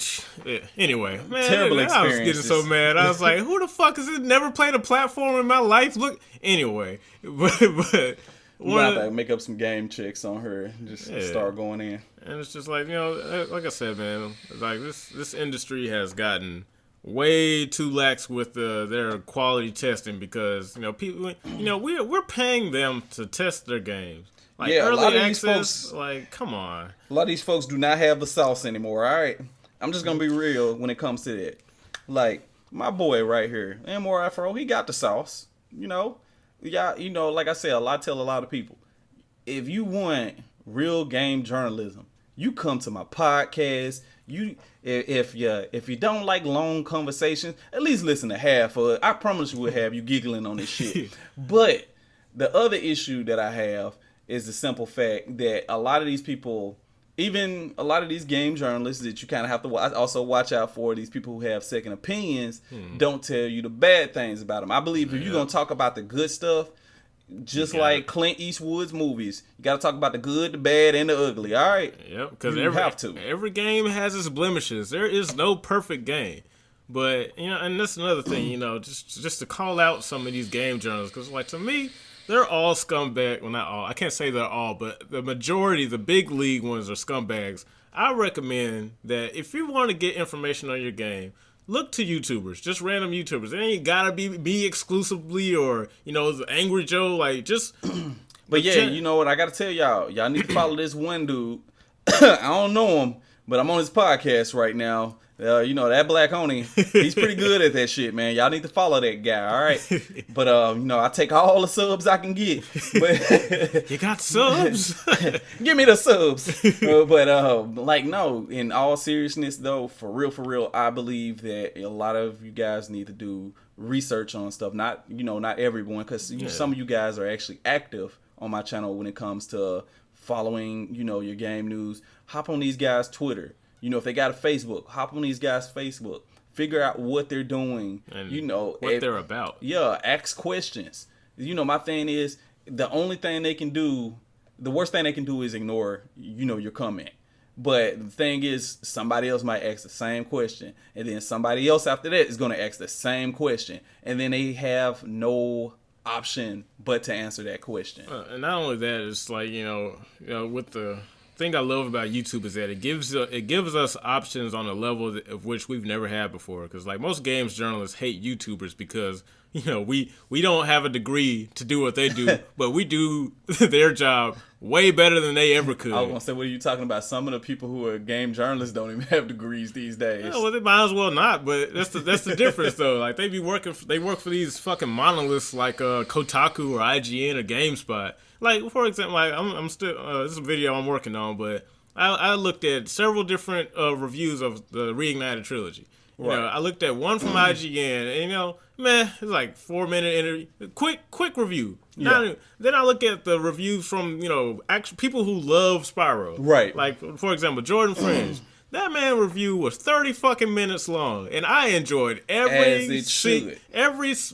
Yeah. Anyway, man, terrible experience. I was getting so mad. I was like, "Who the fuck is it? Never played a platform in my life." Look, anyway, but you got to make up some game checks on her. And just start going in. And it's just like like I said, man, like this industry has gotten way too lax with their quality testing because people, we're paying them to test their games. Like a lot of access, these folks, like, come on. A lot of these folks do not have the sauce anymore, all right? I'm just going to be real when it comes to that. Like, my boy right here, More Afro, he got the sauce, Yeah, like I said, I tell a lot of people, if you want real game journalism, you come to my podcast, if you don't like long conversations, at least listen to half of it. I promise you we'll have you giggling on this shit. But the other issue that I have is the simple fact that a lot of these people, even a lot of these game journalists that you kind of have to also watch out for, these people who have second opinions, don't tell you the bad things about them. I believe if you're going to talk about the good stuff, just like Clint Eastwood's movies, you got to talk about the good, the bad, and the ugly. All right? Yep, because every game has its blemishes. There is no perfect game. But, and that's another thing, just to call out some of these game journalists, because, like, to me, they're all scumbag. Well, not all. I can't say they're all, but the majority, the big league ones, are scumbags. I recommend that if you want to get information on your game, look to YouTubers, just random YouTubers. It ain't gotta be me exclusively or the Angry Joe. Like just. But yeah, you know what? I gotta tell y'all. Y'all need to follow this one dude. I don't know him, but I'm on his podcast right now. That Black Honey, he's pretty good at that shit, man. Y'all need to follow that guy, all right? But, I take all the subs I can get. But you got subs? Give me the subs. No, in all seriousness, though, for real, I believe that a lot of you guys need to do research on stuff. Not everyone, because some of you guys are actually active on my channel when it comes to following, your game news. Hop on these guys' Twitter. If they got a Facebook, hop on these guys' Facebook. Figure out what they're doing. And what they're about. Yeah, ask questions. My thing is, the worst thing they can do is ignore, your comment. But the thing is, somebody else might ask the same question. And then somebody else after that is going to ask the same question. And then they have no option but to answer that question. And not only that, it's like, with the thing I love about YouTube is that it gives us options on a level of which we've never had before. Because like most games journalists hate YouTubers because we don't have a degree to do what they do, but we do their job way better than they ever could. I was gonna say, what are you talking about? Some of the people who are game journalists don't even have degrees these days. Yeah, well, they might as well not. But that's the difference though. Like they work for these fucking monoliths like Kotaku or IGN or GameSpot. Like, for example, like I'm still this is a video I'm working on, but I looked at several different reviews of the Reignited trilogy. Right. I looked at one from IGN, and it's like 4-minute interview, quick review. Yeah. Then I look at the reviews from actual people who love Spyro. Right. Like for example, Jordan Fringe. That man review was 30 fucking minutes long, and I enjoyed every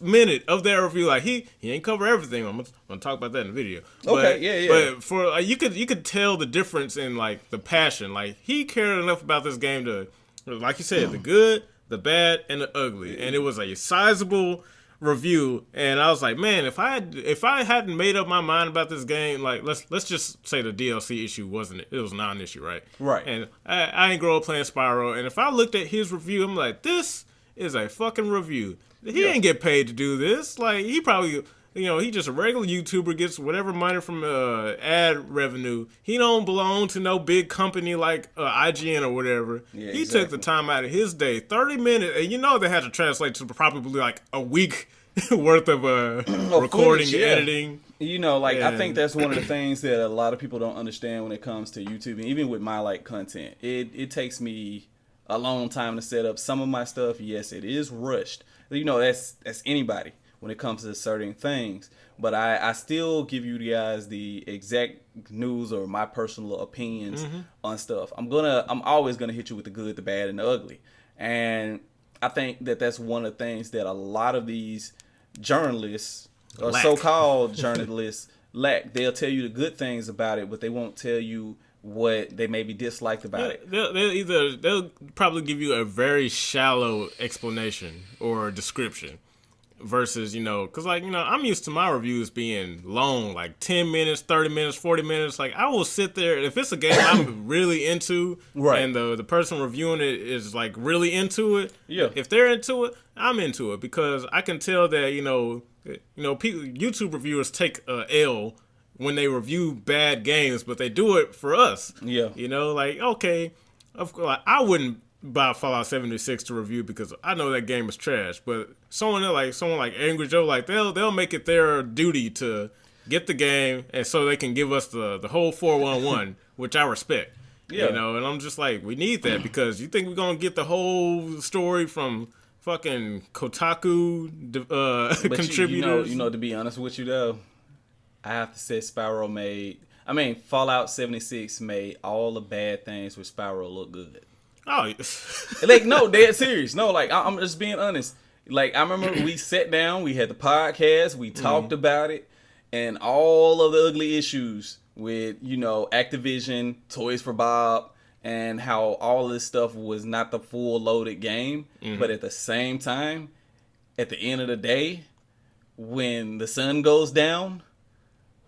minute of that review. Like he ain't cover everything. I'm gonna talk about that in the video. Okay, yeah. But for you could tell the difference in like the passion. Like he cared enough about this game to, like you said, the good, the bad, and the ugly, and it was a sizable review. And I was like, man, if I hadn't made up my mind about this game, like let's just say the DLC issue it was non-issue, right? Right. And I ain't grow up playing Spyro, and if I looked at his review, I'm like, this is a fucking review. He ain't get paid to do this. Like he probably, he just a regular YouTuber, gets whatever money from ad revenue. He don't belong to no big company like IGN or whatever. Yeah, he took the time out of his day, 30 minutes, and they had to translate to probably like a week worth of recording, footage, editing. I think that's one of the things that a lot of people don't understand when it comes to YouTube, and even with my content. It takes me a long time to set up some of my stuff. Yes, it is rushed. That's anybody when it comes to certain things, but I still give you guys the exact news or my personal opinions on stuff. I'm always gonna hit you with the good, the bad, and the ugly, and I think that that's one of the things that a lot of these journalists or so-called journalists lack. They'll tell you the good things about it, but they won't tell you what they maybe disliked about it. They'll probably give you a very shallow explanation or description. Versus, because I'm used to my reviews being long, like 10 minutes, 30 minutes, 40 minutes. Like I will sit there if it's a game I'm really into, right, and the person reviewing it is like really into it. Yeah. If they're into it, I'm into it because I can tell that people, YouTube reviewers take a L when they review bad games, but they do it for us. Yeah. Okay, of course, I wouldn't buy Fallout 76 to review because I know that game is trash, but someone like Angry Joe, like they'll make it their duty to get the game and so they can give us the whole 411, which I respect. Yeah. You know, and I'm just like, we need that because you think we're gonna get the whole story from fucking Kotaku But contributors? to be honest with you though, I have to say Spyro made. I mean, Fallout 76 made all the bad things with Spyro look good. Oh, Like, no, dead serious. No, like, I'm just being honest. Like, I remember we sat down, we had the podcast, we talked about it, and all of the ugly issues with, Activision, Toys for Bob, and how all this stuff was not the full loaded game. But at the same time, at the end of the day, when the sun goes down,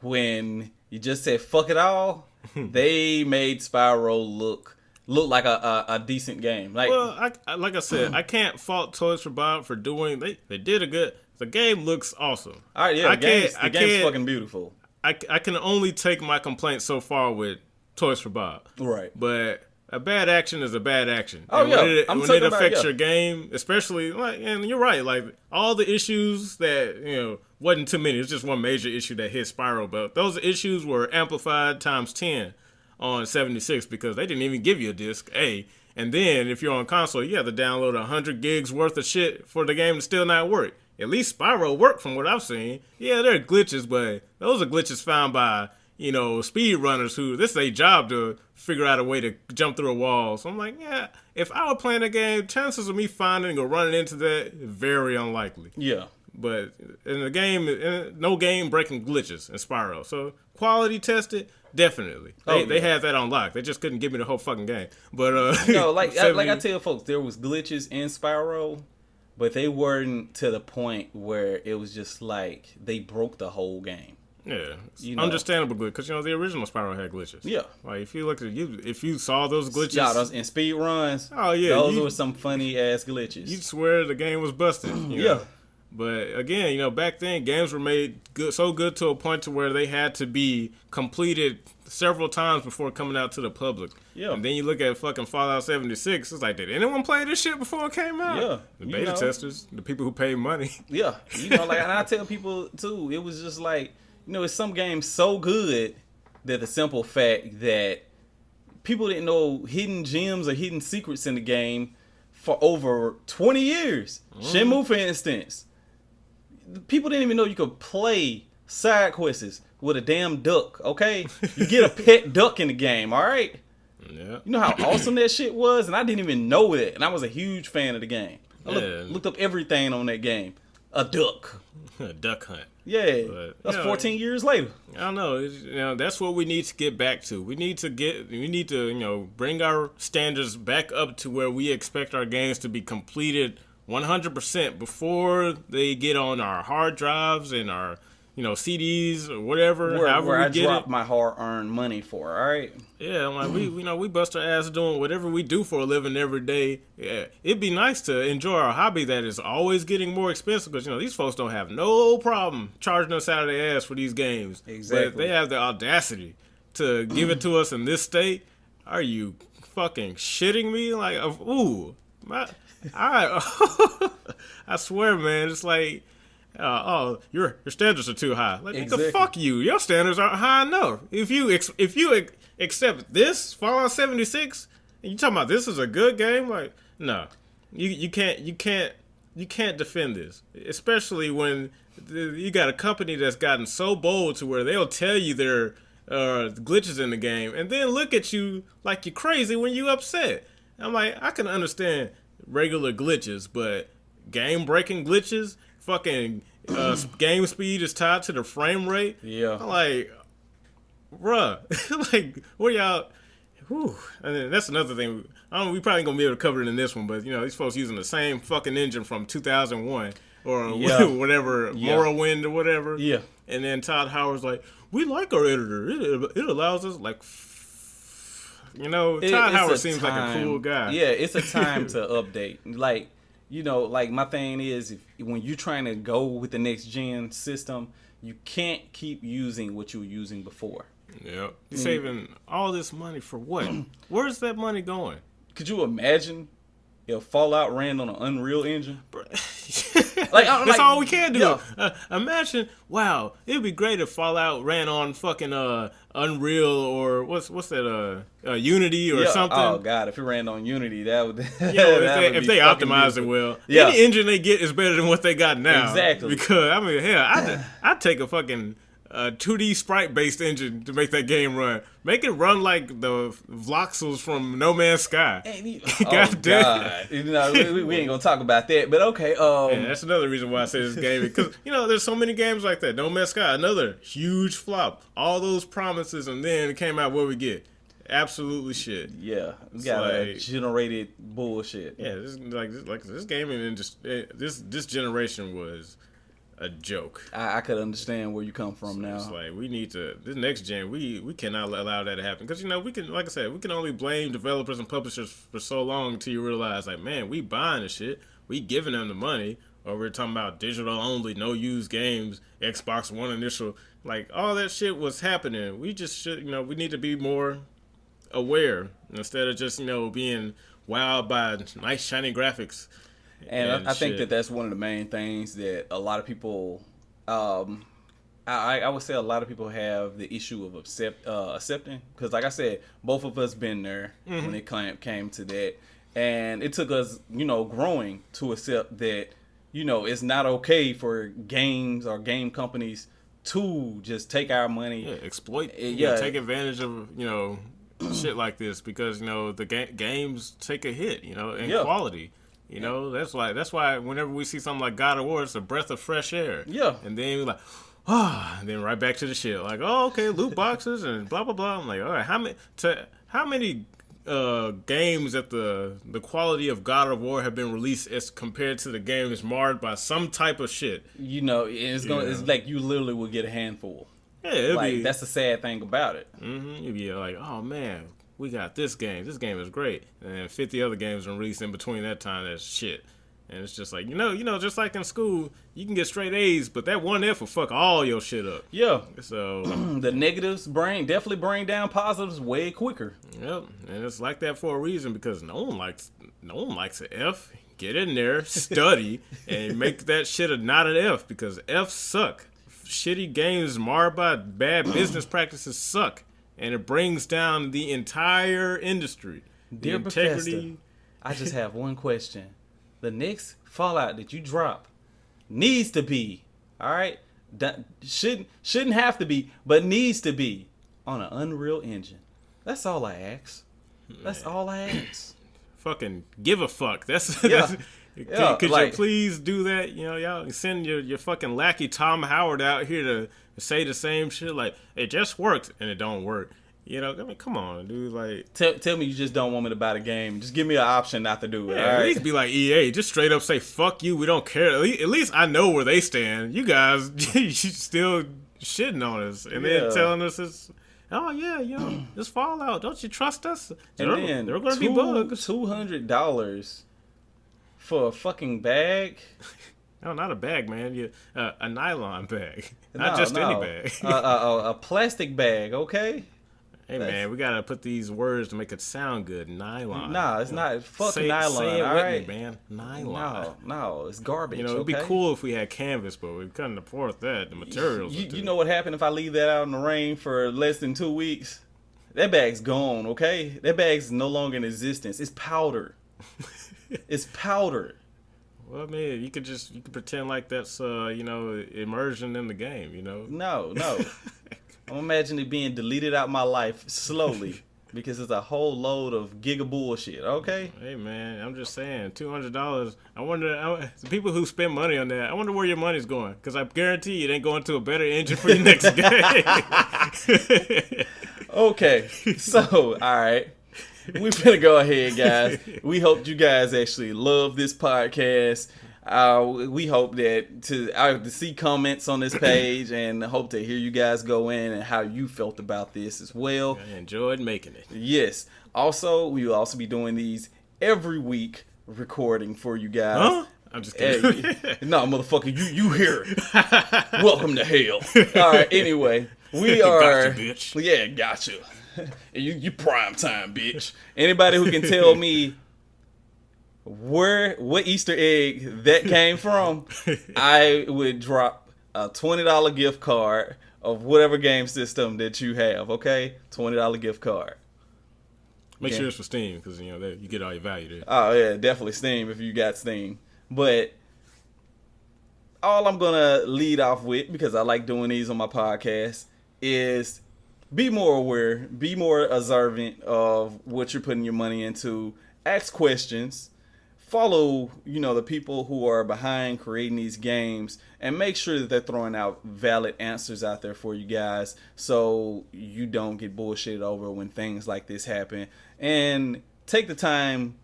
when you just said fuck it all, they made Spyro look like a decent game. Like, well, like I said, I can't fault Toys for Bob for doing. They did a good. The game looks awesome. all right, yeah, the game's fucking beautiful. I can only take my complaints so far with Toys for Bob. Right. But a bad action is a bad action. Oh, and yeah. when it affects your game, especially and you're right, like all the issues that wasn't too many. It's just one major issue that hit Spyro, but those issues were amplified times 10 on 76 because they didn't even give you a disc. And then if you're on console, you have to download 100 gigs worth of shit for the game to still not work. At least Spyro worked from what I've seen. Yeah, there are glitches, but those are glitches found by, speedrunners who, this is their job to figure out a way to jump through a wall. So I'm like, yeah, if I were playing a game, chances of me finding or running into that, very unlikely. Yeah. But in the game, no game breaking glitches in Spyro. So quality tested, definitely. They had that on lock. They just couldn't give me the whole fucking game. But like I tell folks, there was glitches in Spyro, but they weren't to the point where it was just like they broke the whole game. Yeah, understandable glitch because the original Spyro had glitches. Yeah, like if you look at if you saw those glitches, those in speed runs. Oh yeah, those were some funny ass glitches. You'd swear the game was busted. Yeah. But again, back then games were made so good to a point to where they had to be completed several times before coming out to the public. Yeah. And then you look at fucking Fallout 76, it's like, did anyone play this shit before it came out? Yeah. The beta testers, the people who paid money. Yeah. And I tell people too, it was just like, it's some games so good that the simple fact that people didn't know hidden gems or hidden secrets in the game for over 20 years. Shenmue, for instance. People didn't even know you could play side quests with a damn duck, okay? You get a pet duck in the game, all right? Yeah. You know how awesome that shit was? And I didn't even know it. And I was a huge fan of the game. I looked up everything on that game. A duck. A duck hunt. Yeah. But, that's 14 years later. I don't know. That's what we need to get back to. We need to bring our standards back up to where we expect our games to be completed 100% before they get on our hard drives and our CDs or whatever. Where I drop my hard-earned money for, all right? Yeah, I'm like, we bust our ass doing whatever we do for a living every day. Yeah, it'd be nice to enjoy our hobby that is always getting more expensive because, these folks don't have no problem charging us out of their ass for these games. Exactly. But they have the audacity to give it to us in this state. Are you fucking shitting me? Like, I swear, man, it's like, your standards are too high. Like, exactly. Fuck you. Your standards aren't high enough. If you accept this Fallout 76, and you talking about this is a good game, like, no, you can't defend this, especially when you got a company that's gotten so bold to where they'll tell you there are glitches in the game, and then look at you like you're crazy when you upset. I'm like, I can understand regular glitches, but game-breaking glitches, fucking game speed is tied to the frame rate. Yeah. I'm like, bruh, like, what y'all? Whew. And then that's another thing. We probably gonna be able to cover it in this one, but these folks using the same fucking engine from 2001 or whatever, Morrowind or whatever. Yeah. And then Todd Howard's like, we like our editor. It allows us like. Todd Howard seems like a cool guy. Yeah, it's a time to update. Like, like my thing is, when you're trying to go with the next gen system, you can't keep using what you were using before. Yeah, you're saving all this money for what? Where's that money going? Could you imagine if Fallout ran on an Unreal Engine? Like That's all we can do. Yeah. Imagine, wow, it'd be great if Fallout ran on fucking Unreal or what's that Unity or Yeah. something. Oh god, if it ran on Unity, that would. You know, that would if be they fucking optimize beautiful. it well, Yeah. any engine they get is better than what they got now. Exactly. Because I mean, hell, I'd take a fucking 2D sprite based engine to make that game run. Make it run like the voxels from No Man's Sky. God damn. You know, we ain't gonna talk about that, but okay. Yeah, that's another reason why I say this game, because you know there's so many games like that. No Man's Sky, another huge flop. All those promises, and then it came out what we get. Absolutely shit. Yeah, we got like, generated bullshit. Yeah, this gaming industry, this generation was a joke. I could understand where you come from So now. it's like we need to this next gen. We cannot allow that to happen because you know we can, like I said, we can only blame developers and publishers for so long until you realize like, man, we buying the shit, we giving them the money, or we're talking about digital only, no used games, Xbox One initial, like all that shit was happening. We just should, you know, we need to be more aware instead of just, you know, being wowed by nice shiny graphics. And I think that's one of the main things that a lot of people, I would say a lot of people have the issue of accepting. Because like I said, both of us been there when it came to that. And it took us, you know, growing to accept that, you know, it's not okay for games or game companies to just take our money. Exploit, Yeah. take advantage of, you know, shit like this because, you know, the games take a hit, you know, in quality. You know, that's why whenever we see something like God of War, it's a breath of fresh air. Yeah. And then we're like, and then right back to the shit. Like, oh, okay, loot boxes and blah, blah, blah. I'm like, all right, how many games at the quality of God of War have been released as compared to the games marred by some type of shit? You know, it's like you literally will get a handful. Yeah, that's the sad thing about it. You'd be like, oh man, we got this game. This game is great, and then 50 other games are released in between that time. That's shit, and it's just like you know, just like in school, you can get straight A's, but that one F will fuck all your shit up. Yeah. So the negatives definitely bring down positives way quicker. Yep, and it's like that for a reason because no one likes an F. Get in there, study, and make that shit not an F because F's suck. Shitty games marred by bad business practices suck, and it brings down the entire industry. Dear Bethesda, I just have one question. The next Fallout that you drop needs to be, all right? That shouldn't have to be, but needs to be on an Unreal Engine. That's all I ask. That's all I ask. Fucking give a fuck. That's Yeah. Could you please do that? You know, y'all send your fucking lackey Tom Howard out here to say the same shit. Like, it just worked, and it don't work. You know, I mean, come on, dude. Like, tell me you just don't want me to buy the game. Just give me an option not to do it. Yeah, all right? At least be like EA. Just straight up say, fuck you, we don't care. At least I know where they stand. You guys, you still shitting on us. And then telling us it's, oh, yeah, you know, it's Fallout. Don't you trust us? And then there are going to be bugs. $200 for a fucking bag? No, not a bag, man. A nylon bag. Not just any bag. A plastic bag, okay? Hey, man, we got to put these words to make it sound good. Nylon. Nah, it's not. Fuck nylon, say it all with right? me, man. Nylon. No, it's garbage, You know, it'd be cool if we had canvas, but we couldn't afford that. The materials. You know what happened if I leave that out in the rain for less than 2 weeks? That bag's gone, okay? That bag's no longer in existence. It's powder. It's powder. Well, man, you could pretend like that's immersion in the game, you know. No. I'm imagining it being deleted out my life slowly because it's a whole load of giga bullshit. Okay. Hey man, I'm just saying, $200. I wonder the people who spend money on that. I wonder where your money's going because I guarantee it ain't going to a better engine for your next game. Okay, so all right. We're gonna go ahead, guys. We hope you guys actually love this podcast. We hope that to see comments on this page and hope to hear you guys go in and how you felt about this as well. I enjoyed making it. Yes. Also, we will also be doing these every week, recording for you guys. Huh? I'm just kidding. Hey, no, motherfucker, you here. Welcome to hell. All right, anyway. We are... Gotcha, bitch. Yeah, gotcha. You prime time, bitch. Anybody who can tell me what Easter egg that came from, I would drop a $20 gift card of whatever game system that you have. Okay, $20 gift card. Make sure it's for Steam because you get all your value there. Oh yeah, definitely Steam if you got Steam. But all I'm gonna lead off with, because I like doing these on my podcast, is be more aware, be more observant of what you're putting your money into. Ask questions. Follow, the people who are behind creating these games, and make sure that they're throwing out valid answers out there for you guys, so you don't get bullshitted over when things like this happen. And take the time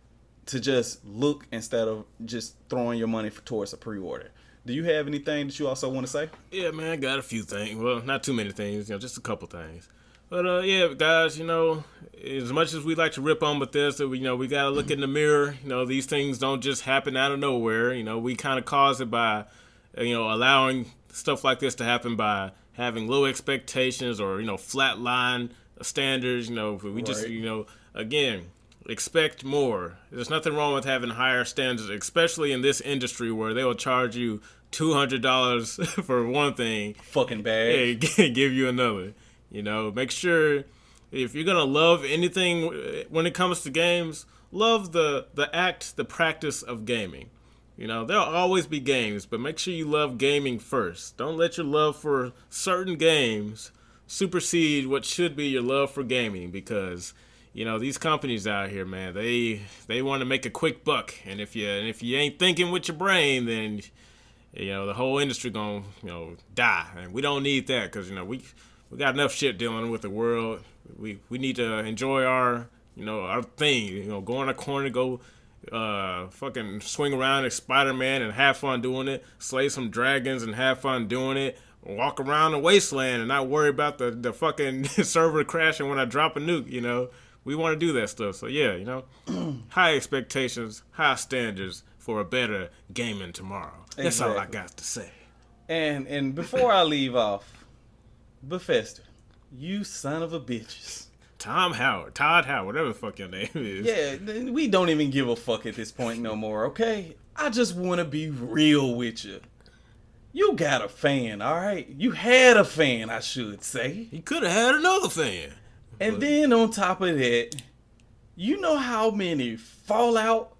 to just look instead of just throwing your money towards a pre-order. Do you have anything that you also want to say? Yeah, man, I got a few things. Well, not too many things, just a couple things. But yeah, guys, as much as we like to rip on Bethesda, we got to look in the mirror. These things don't just happen out of nowhere. We kind of cause it by, allowing stuff like this to happen by having low expectations or, flatline standards. We just, again, expect more. There's nothing wrong with having higher standards, especially in this industry where they will charge you $200 for one thing. Fucking bad. And give you another. Make sure if you're gonna love anything when it comes to games, love the practice of gaming. There'll always be games, but make sure you love gaming first. Don't let your love for certain games supersede what should be your love for gaming, because these companies out here, man, they want to make a quick buck, and if you ain't thinking with your brain, then the whole industry gonna die, and we don't need that, because we got enough shit dealing with the world. We need to enjoy our our thing. Go in a corner, go fucking swing around as Spider-Man and have fun doing it. Slay some dragons and have fun doing it. Walk around the wasteland and not worry about the fucking server crashing when I drop a nuke. We want to do that stuff. So yeah, high expectations, high standards for a better gaming tomorrow. That's all I got to say. And before I leave off, Bethesda, you son of a bitches. Todd Howard, whatever the fuck your name is. Yeah, we don't even give a fuck at this point no more, okay? I just want to be real with you. You got a fan, all right? You had a fan, I should say. He could have had another fan. And then on top of that, you know how many Fallout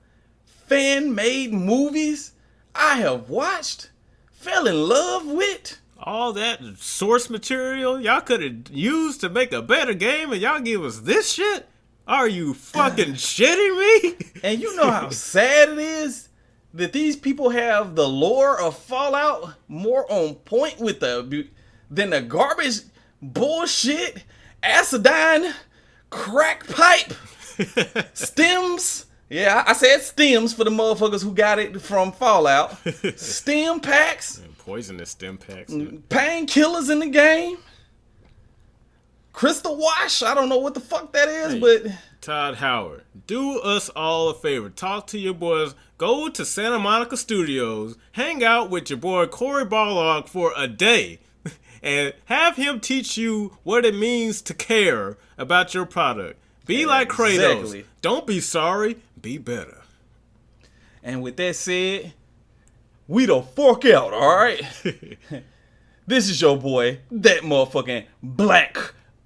fan-made movies I have watched, fell in love with? All that source material y'all could have used to make a better game, and y'all give us this shit? Are you fucking shitting me? And you know how sad it is that these people have the lore of Fallout more on point with than the garbage bullshit, acidine, crack pipe, stems. Yeah, I said stems for the motherfuckers who got it from Fallout. Stem packs. Poisonous stem packs. Painkillers in the game. Crystal wash. I don't know what the fuck that is, but... Todd Howard, do us all a favor. Talk to your boys. Go to Santa Monica Studios. Hang out with your boy Corey Barlog for a day. And have him teach you what it means to care about your product. Be like Kratos. Exactly. Don't be sorry. Be better. And with that said, we the fuck out, alright? This is your boy, that motherfucking Black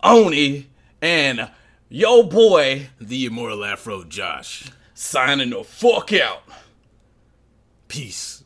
Oni, and yo boy, the Immortal Afro Josh, signing the fuck out. Peace.